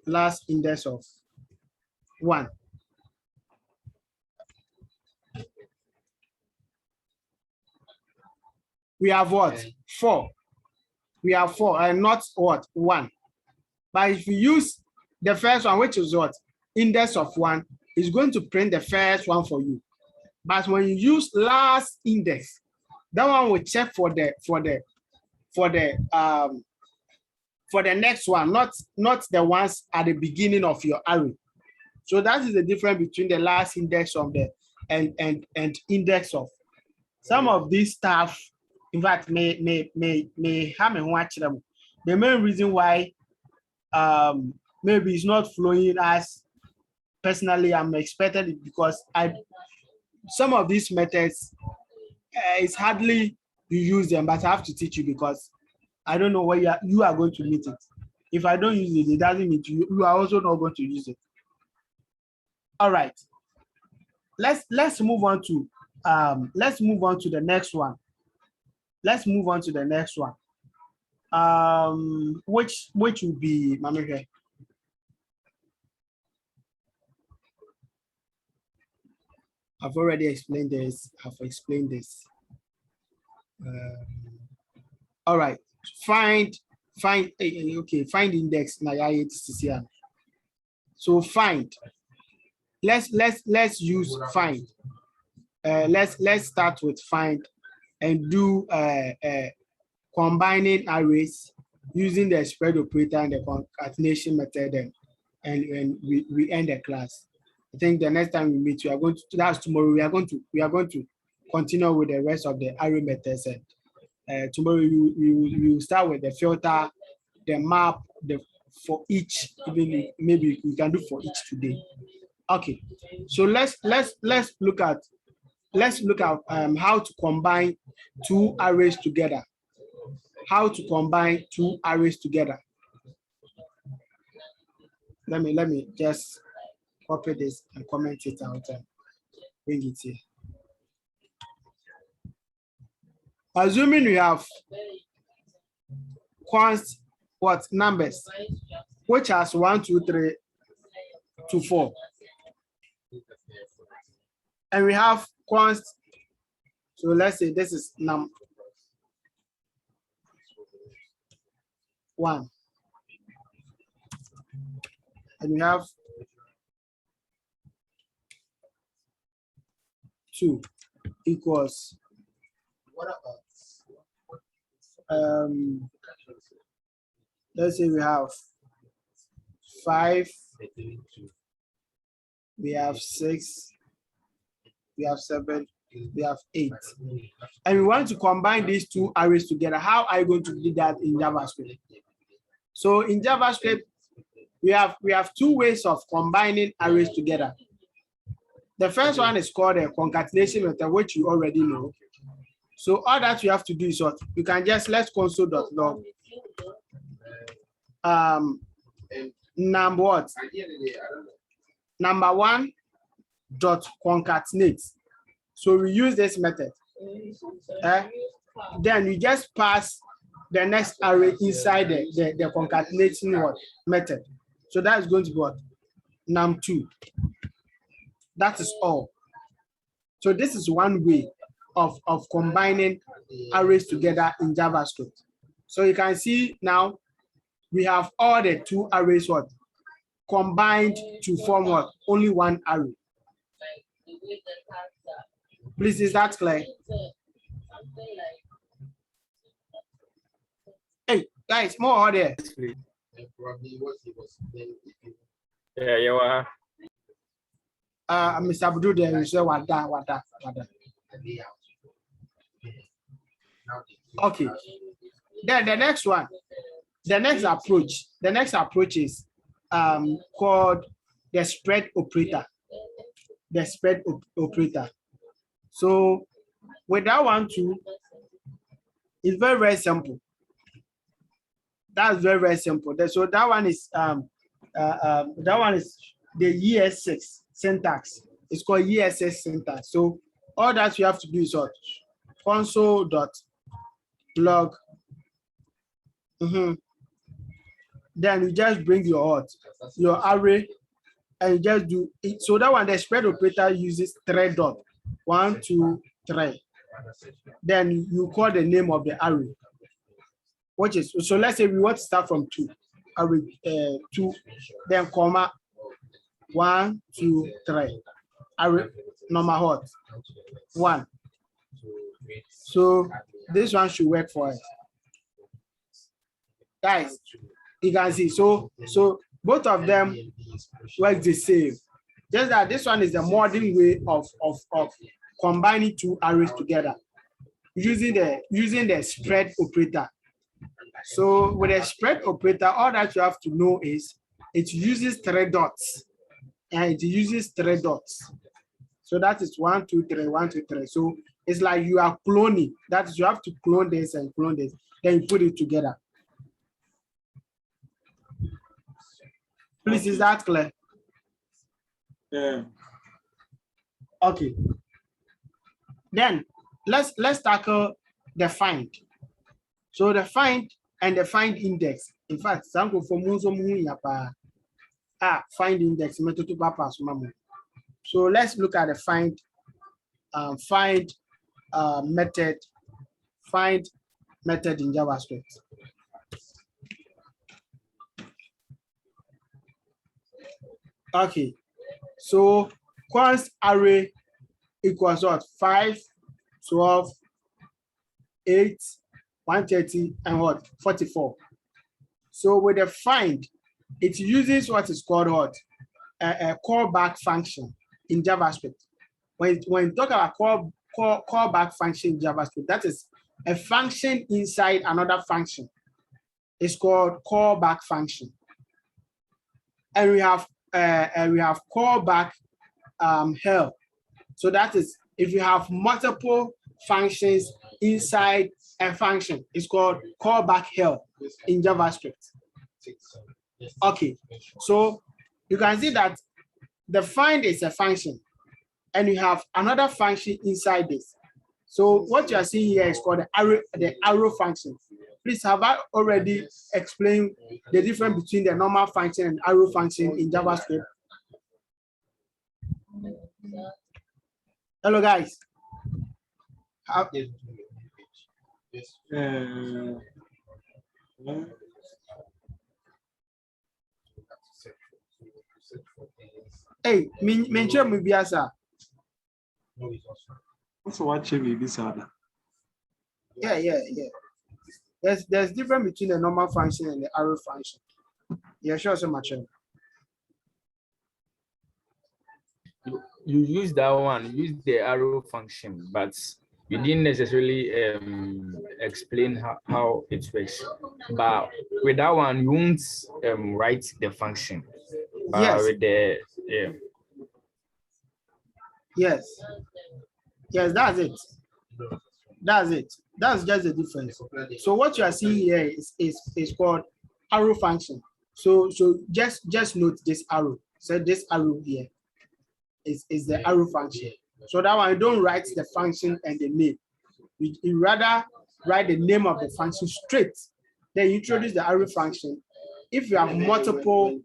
last index of 1. We have what? 4. We have 4 and not what? 1. But if you use the first one, which is what? Index of 1, is going to print the first one for you. But when you use last index, that one will check for the next one, not the ones at the beginning of your array. So that is the difference between the last index of the and index of. Some of these stuff, in fact, may have me watch them. The main reason why maybe it's not flowing as personally I'm expected it because some of these methods it's hardly you use them, but I have to teach you because I don't know where you are going to meet it. If I don't use it, it doesn't mean you are also not going to use it. All right. Let's move on to the next one. Let's move on to the next one. Which will be Mama. I've already explained this. All right. Find index. So find. Let's use find. Let's start with find and do combining arrays using the spread operator and the concatenation method, and we end the class. I think the next time we meet, that's tomorrow. We are going to continue with the rest of the array methods. And tomorrow we will start with the filter, the map, for each. Even maybe we can do for each today. Okay, so let's look at how to combine two arrays together. How to combine two arrays together. Let me just copy this and comment it out and bring it here. Assuming we have const numbers, which has 1, 2, 3 to 4. And we have const, so let's say this is num 1. And we have 2 equals. What about let's say we have 5, we have 6, we have 7, we have 8. And we want to combine these two arrays together. How are you going to do that in JavaScript? So in JavaScript, we have two ways of combining arrays together. The first one is called a concatenation method, which you already know. So all that you have to do is what you can just let's console.log number 1 dot concatenate. So we use this method. Then you just pass the next array inside the concatenating what method. So that is going to be what num2. That is all. So this is one way of combining arrays together in JavaScript. So you can see now we have all the two arrays what combined to form what only one array. Please, is that clear? Hey guys, more there. Yeah. Mr. Abdul, there is wada. Okay. Then the next one, the next approach is called the spread operator. The spread operator. So with that one too, it's very, very simple. That's very, very simple. So that one is the ES6 syntax. It's called ES6 syntax. So all that you have to do is what console.log. Then you just bring your array and you just do it. So that one, the spread operator uses 3 dots. 1, 2, 3. Then you call the name of the array, which is, so let's say we want to start from 2, array 2, then comma 1, 2, 3, array number what 1. So this one should work for us, guys. You can see so both of them work the same, just that this one is the modern way of combining two arrays together using the spread operator. So with a spread operator, all that you have to know is it uses 3 dots, and it uses 3 dots. So that is 1, 2, 3, 1, 2, 3. So it's like you are cloning. That is, you have to clone this and clone this, then you put it together. Please, is that clear? Yeah. Okay. Then let's tackle the find. So the find and the find index. In fact, some go for find index method to bypass mamo. So let's look at the find method in JavaScript. Okay, so const array equals what 5, 12, 8, 130, and what 44. So with the find, it uses what is called what a callback function in JavaScript. When you talk about callback function in JavaScript, that is a function inside another function. It's called callback function, and we have callback hell. So that is if you have multiple functions inside a function, it's called callback hell in JavaScript. Okay, so you can see that the find is a function, and you have another function inside this. So what you are seeing here is called the arrow function. Please, have I already explained the difference between the normal function and arrow function in JavaScript? Hello, guys. Hey, mention me biasa. Also, watch me this other. Yeah. There's difference between the normal function and the arrow function. Yeah, sure, so much. You use that one, use the arrow function, but you didn't necessarily explain how it works. But with that one, you won't write the function. But Yes. with the Yes, that's it. That's it. That's just the difference. So what you are seeing here is called arrow function. So just note this arrow. So this arrow here is the arrow function. So that one, you don't write the function and the name. You rather write the name of the function straight. Then you introduce the arrow function. If you have multiple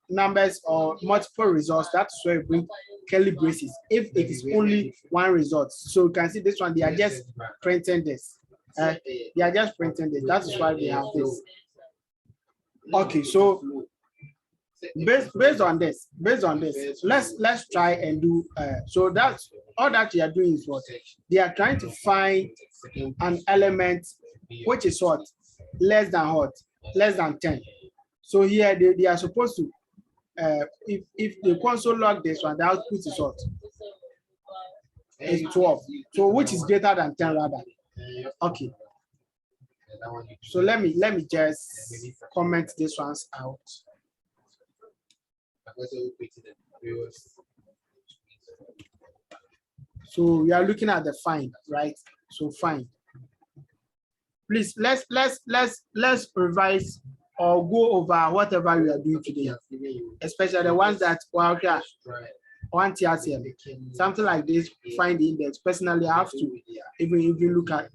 numbers or multiple results, that's where you bring curly braces. If it is only one result, so you can see this one, they are just printing this. They are just printing this. That is why we have this. Okay, so based on this, let's try and do. So that's all that you are doing is what they are trying to find an element which is what less than 10. So here they are supposed to. If the console log this one, the output is what? Is 12. So which is greater than 10 rather? Okay. So let me just comment this ones out. So we are looking at the find, right? So find. Please let's revise or go over whatever we are doing today, especially the ones that want something like this. Find the index. Personally, I have to even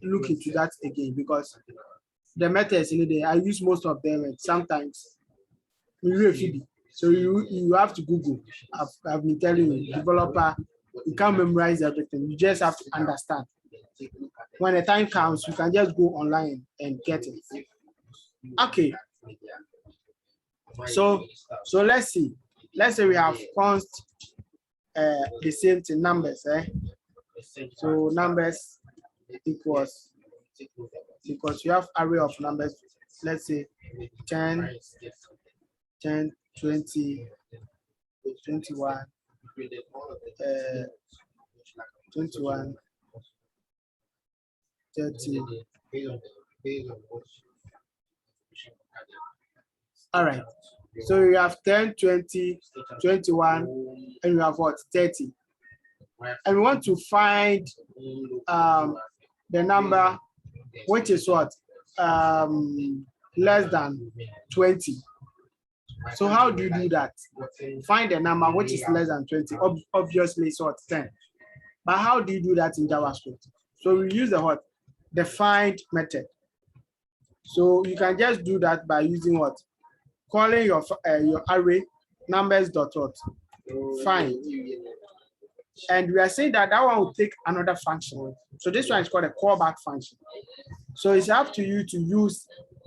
look into that again because the methods in there I use most of them, and sometimes so you have to Google. I've been telling you, developer, you can't memorize everything. You just have to understand. When the time comes, you can just go online and get it. Okay. So let's see. Let's say we have const the same thing, numbers. So numbers equals you have array of numbers. Let's say 10, 20, 21, 21, 30. All right. So you have 10, 20, 21, and you have what? 30. And we want to find the number which is what? Less than 20. So how do you do that? Find the number which is less than 20. Obviously, it's what? 10. But how do you do that in JavaScript? So we use the what? The find method. So you can just do that by using what? Calling your array numbers dot what? Find. And we are saying that one will take another function. So this one is called a callback function. So it's up to you to use.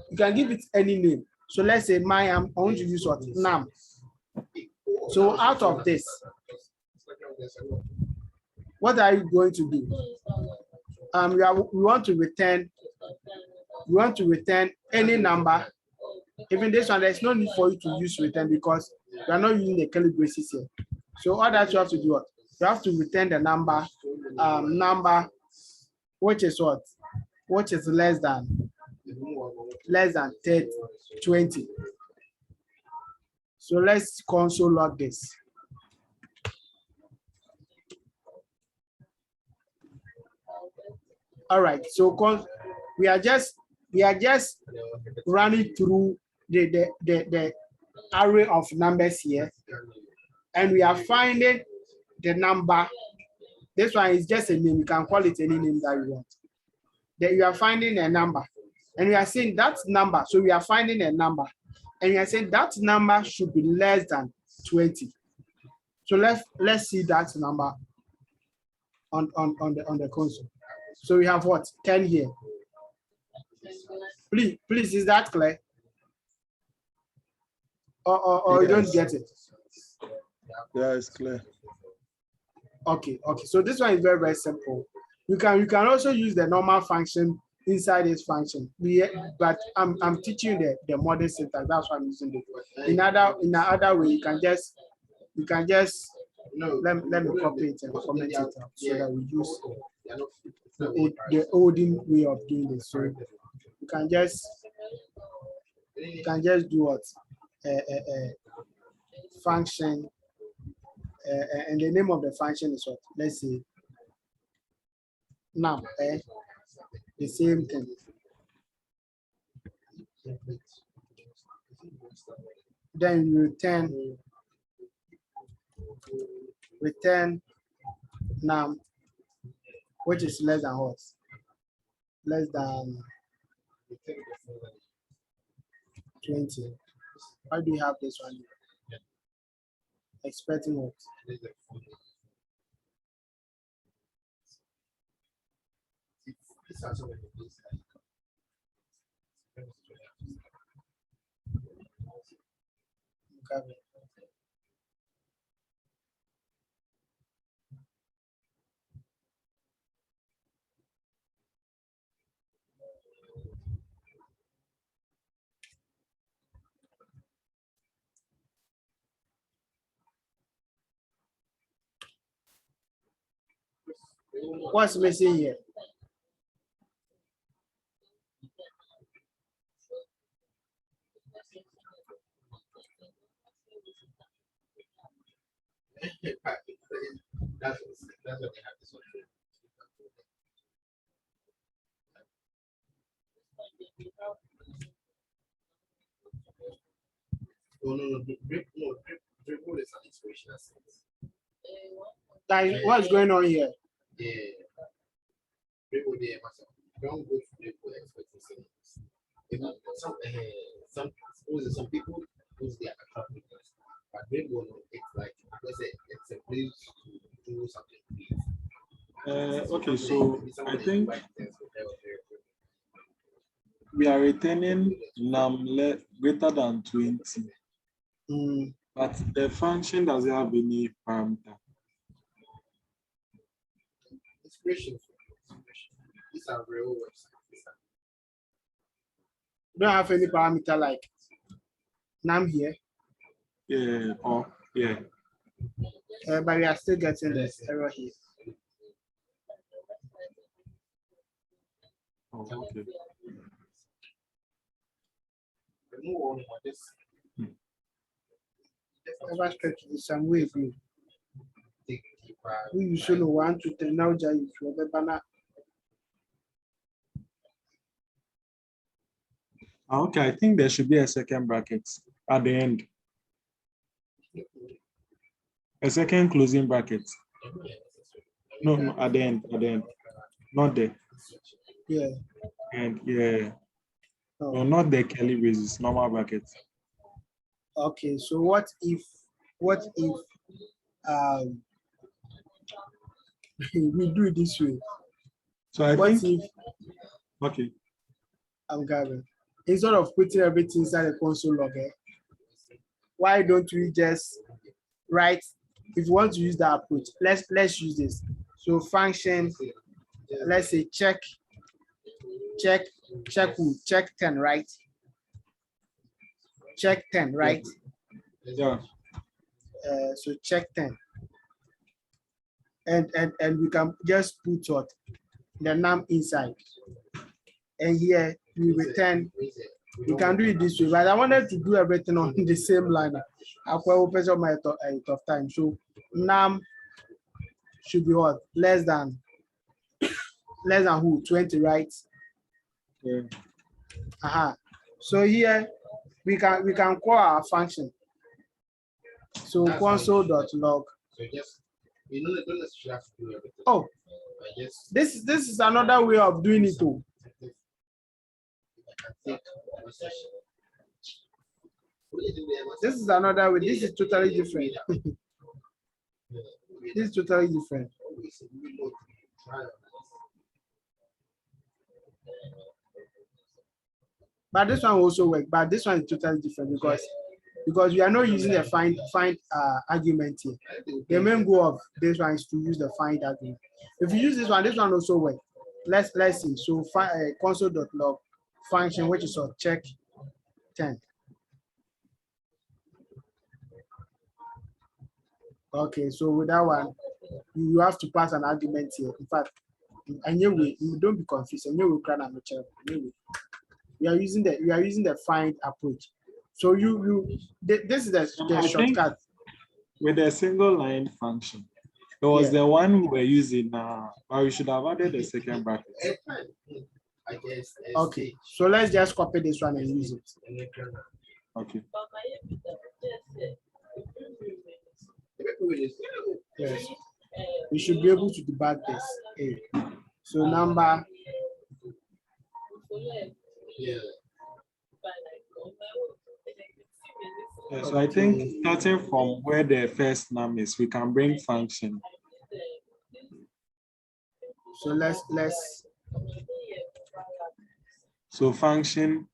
You can give it any name. So let's say I want to use what? Num. So out of this, what are you going to do? We want to return any number. Even this one, there's no need for you to use return because we are not using the curly braces here. So all that you have to do, you have to return the number, which is what? Which is less than 30, 20. So let's console log this. All right, so we are just running through the array of numbers here, and we are finding the number. This one is just a name. You can call it any name that you want. Then you are finding a number, and we are saying that number. So we are finding a number, and we are saying that number should be less than 20. So let's see that number on the console. So we have what? 10 here. Please, is that clear? Or you don't get it? Yeah, it's clear. Okay. So this one is very, very simple. You can also use the normal function inside this function. But I'm teaching you the modern syntax. That's why I'm using it. In other way, you can just let me copy it and comment it out so that we use the olden way of doing this. So you can just do what function, and the name of the function is what? Let's say num, the same thing. Then you return num, which is less than what? Less than 20. Why do you have this one? Expecting what? Okay. What's missing here? That's what they have this one. Oh no, drip mode is an inspirational sense. Like, what's going on here? Yeah. Drip mode there, don't go to drip mode expecting singles. Some people use their account because, but drip mode it's like it's a place to do something. Okay, so I think we are returning num greater than 20, but the function doesn't have any parameter. Inspiration. These are real websites. Don't have any parameter like num here. Yeah, or yeah. But we are still getting this error here. Oh, okay. Move on with this. JavaScript is some way view. We usually want to tell now Jai the banner. Okay, I think there should be a second bracket at the end. A second closing bracket. No, at the end. Not there. Yeah. And yeah. Oh. No, not the curly braces, normal brackets. Okay, so what if we do it this way? So I What think if okay. I'm Gavin? Instead of putting everything inside the console log, why don't we just write? If you want to use that approach, let's use this. So function, let's say check who? Check 10, right? Check 10, right? Yeah. So check 10. And we can just put what? The num inside. And here we return. We can do it this way, but I wanted to do everything on the same line. I'll open up my tough time. So num should be what? Less than who? 20, right? Yeah. So here we can call our function. So console.log. So just don't necessarily have to do everything. Oh, this is another way of doing it too. This is another way. This is totally different. This is totally different. But this one also works. But this one is totally different because we are not using the find argument here. The main goal of this one is to use the find argument. If you use this one also works. let's see. So console.log function, which is on check 10. Okay, so with that one, you have to pass an argument here. In fact, anyway, you don't be confused. Anyway, we are using the find approach. So this is the shortcut with a single line function. It was the one we were using, but we should have added the second bracket. I guess. Okay, so let's just copy this one and use it. Okay. Yes, we should be able to debug this. So number. Yeah. So I think starting from where the first num is, we can bring function. So let's. So function.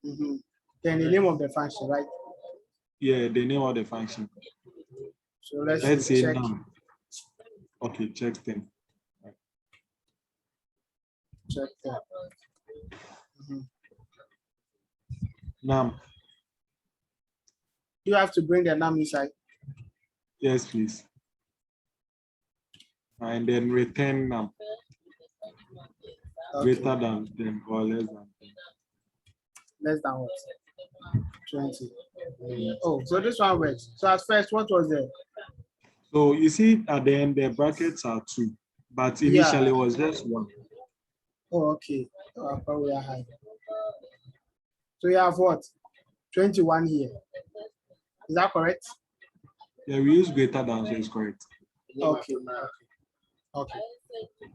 Then the name of the function, right? Yeah, the name of the function. So let's say check. num. Okay, check them. Check that. Num. You have to bring the num inside. Yes, please. And then return num. Okay. Greater than 10 or less than 10. Less than what? 20. Oh, so this one works. So at first, what was there? So you see at the end, the brackets are 2, but initially it was just 1. Oh, okay. We are high. So you have what? 21 here. Is that correct? Yeah, we use greater than, so it's correct. Okay. Okay.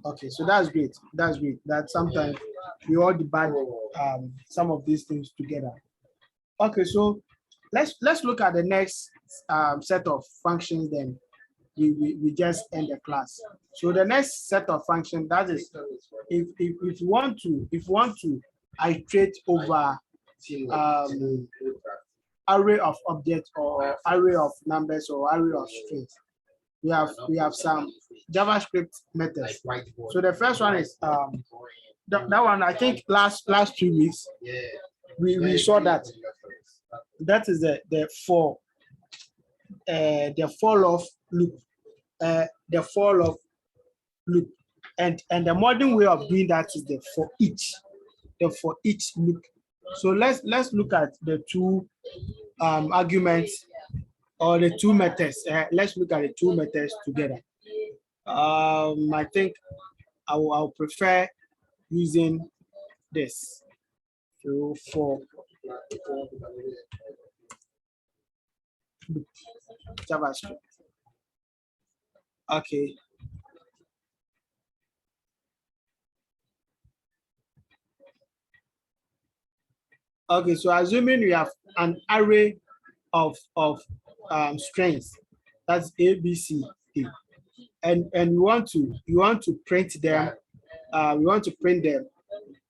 Okay. So that's great. That's great. That sometimes we all debug some of these things together. Okay. So let's look at the next set of functions. Then we just end the class. So the next set of functions, that is, if you want to iterate over array of objects or array of numbers or array of strings, we have some JavaScript methods. So the first one is that one. I think last 2 weeks we saw that is the for of loop, the for of loop, and the modern way of doing that is the for each loop. So let's look at the two arguments or the two methods. Let's look at the two methods together. I think I'll prefer using this. So for JavaScript. Okay. Okay, so assuming we have an array of strings, that's A, B, C, D, and you want to print them. We want to print them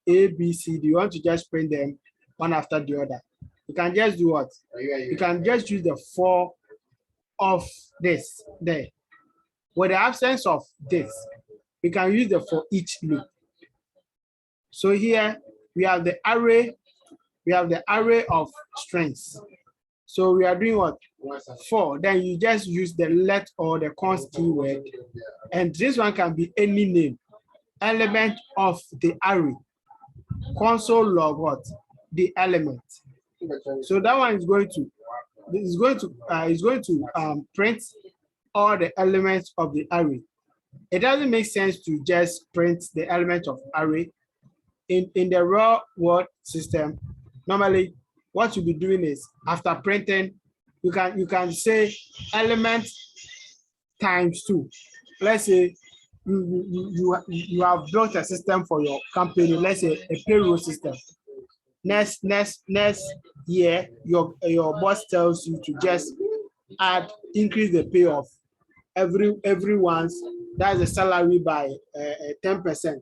A, B, C, D. You want to just print them one after the other. You can just do what? You can just use the for of this there. With the absence of this, we can use the for each loop. So here we have the array. We have the array of strings. So we are doing what? For. Then you just use the let or the const keyword. And this one can be any name. Element of the array. Console log what? The element. So that one is going to print all the elements of the array. It doesn't make sense to just print the element of array. In the raw word system, normally what you'll be doing is after printing, you can say element times 2. Let's say you have built a system for your company, let's say a payroll system. Next year, your boss tells you to just increase the pay of everyone's, that's the salary by 10%.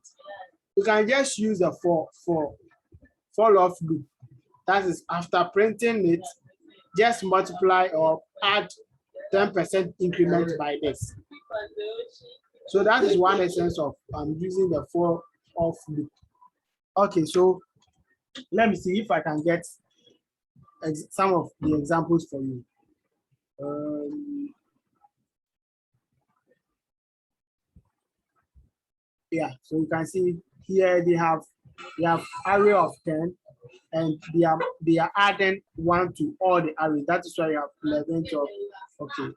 You can just use the for of loop. That is after printing it, just multiply or add 10% increment by this. So that is one essence of using the for of loop. Okay, so let me see if I can get some of the examples for you. Yeah, so you can see here they have array of 10, and they are adding 1 to all the arrays. That is why you have 11 of. Okay.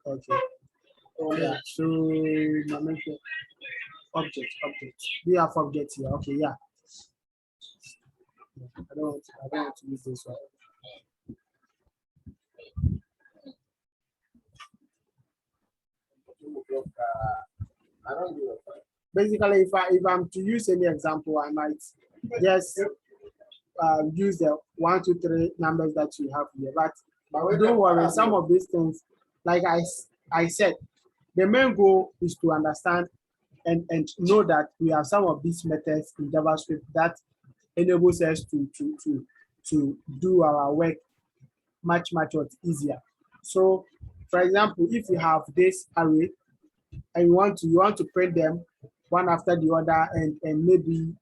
Yeah, so object. We have objects here. Okay, yeah. I don't want to use this one. Basically, if I'm to use any example, I might just use the 1, 2, 3 numbers that you have here. But don't worry, some of these things, like I said, the main goal is to understand and know that we have some of these methods in JavaScript that enables us to do our work much easier. So, for example, if you have this array and you want to print them one after the other and maybe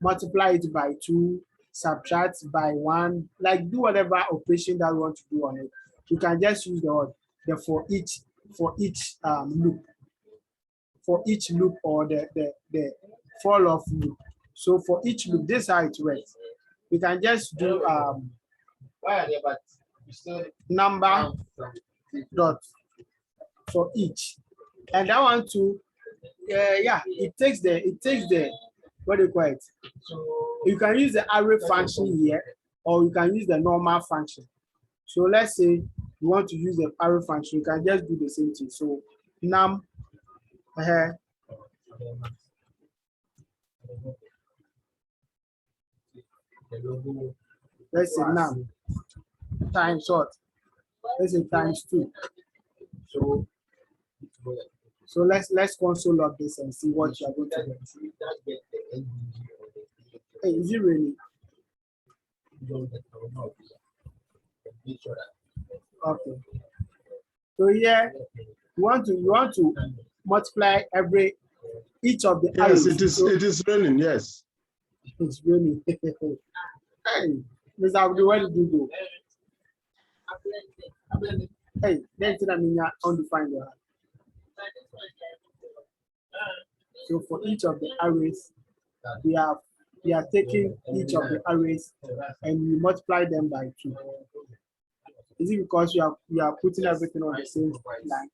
multiply it by 2, subtract by 1, like do whatever operation that you want to do on it. You can just use the for each loop. For each loop or the for of loop. So for each loop, this is how it works. We can just do number dot for each, and that one too. Yeah, it takes the what do you call it? You can use the array function here, or you can use the normal function. So let's say you want to use the array function, you can just do the same thing. So num let's say num times what? Let's say times 2. So let's console log this and see what you are going to get. Hey, is it really? Okay. So here you want to multiply each of the yes, arrays. it is raining, yes. It's raining. Hey, Mr. Abdul, where did you go? Hey, that's undefined. So for each of the arrays, we are taking each of the arrays and we multiply them by 2. Is it because we are putting everything on the same line?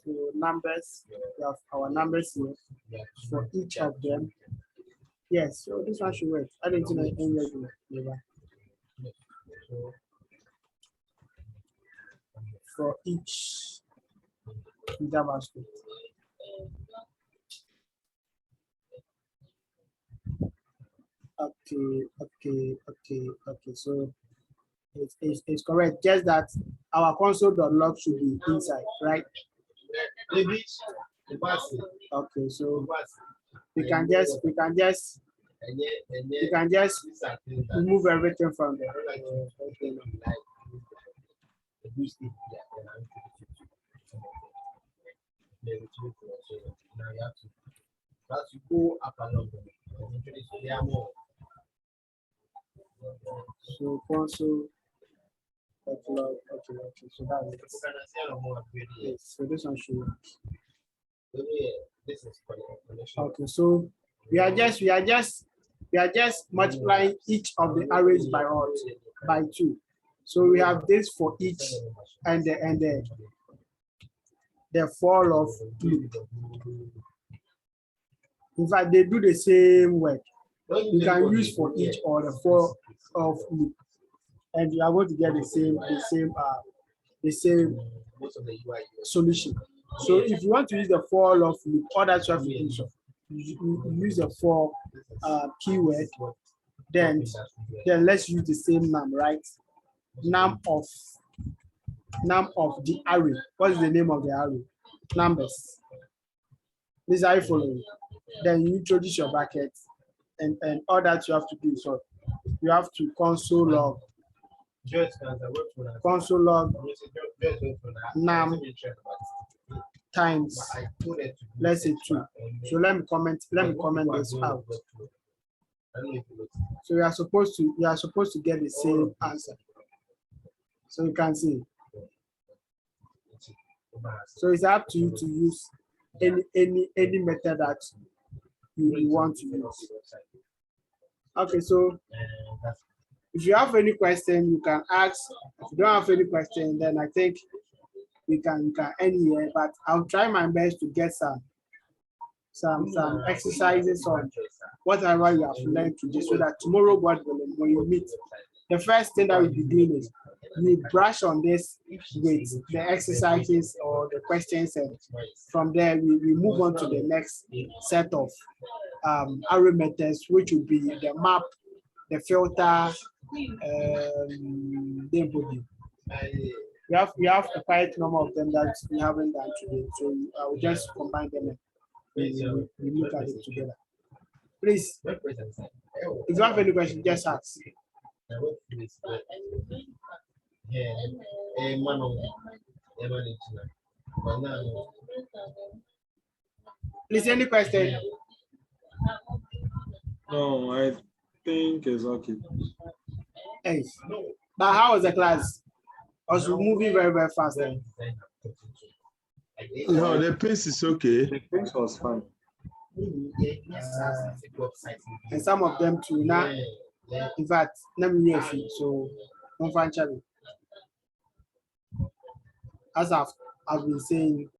So numbers, we have our numbers here for each of them. Yes, so this one should work. I didn't know any for each JavaScript. Okay. So it's correct. Just that our console.log should be inside, right? Okay, so we can just remove everything from there. So console. Okay. So that is yes. So this one should work. Okay, so we are just multiplying each of the arrays by what? By 2. So we have this for each and the for of loop. In fact, they do the same work. You can use for each or the for of loop, and you are going to get the same solution. So if you want to use the for of loop, all that you have to do, you use the for keyword, then let's use the same num, right? Num of the array. What is the name of the array? Numbers. This is how you follow. Then you introduce your bracket, and all that you have to do. So you have to console log num times, let's say 2. So let me comment this out. So you are supposed to get the same answer. So you can see. So it's up to you to use any method that you want to use. Okay, so if you have any question, you can ask. If you don't have any question, then I think we can end here. But I'll try my best to get some exercises on whatever you have learned today, so that tomorrow, God willing, when you meet, the first thing that we'll be doing is we brush on this with the exercises or the questions, and from there we move on to the next set of array methods, which will be the map, the filter, the body. We have a quite number of them that we haven't done today, so I will just combine them and we look at it together. Please, if you have any question, just ask. Please, any question? No, I think it's okay. Hey, but how was the class? Was moving very, very fast. No, the pace is okay. The pace was fine. And some of them too. Now, in fact, let me hear you. So, don't find challenge. As I've been saying,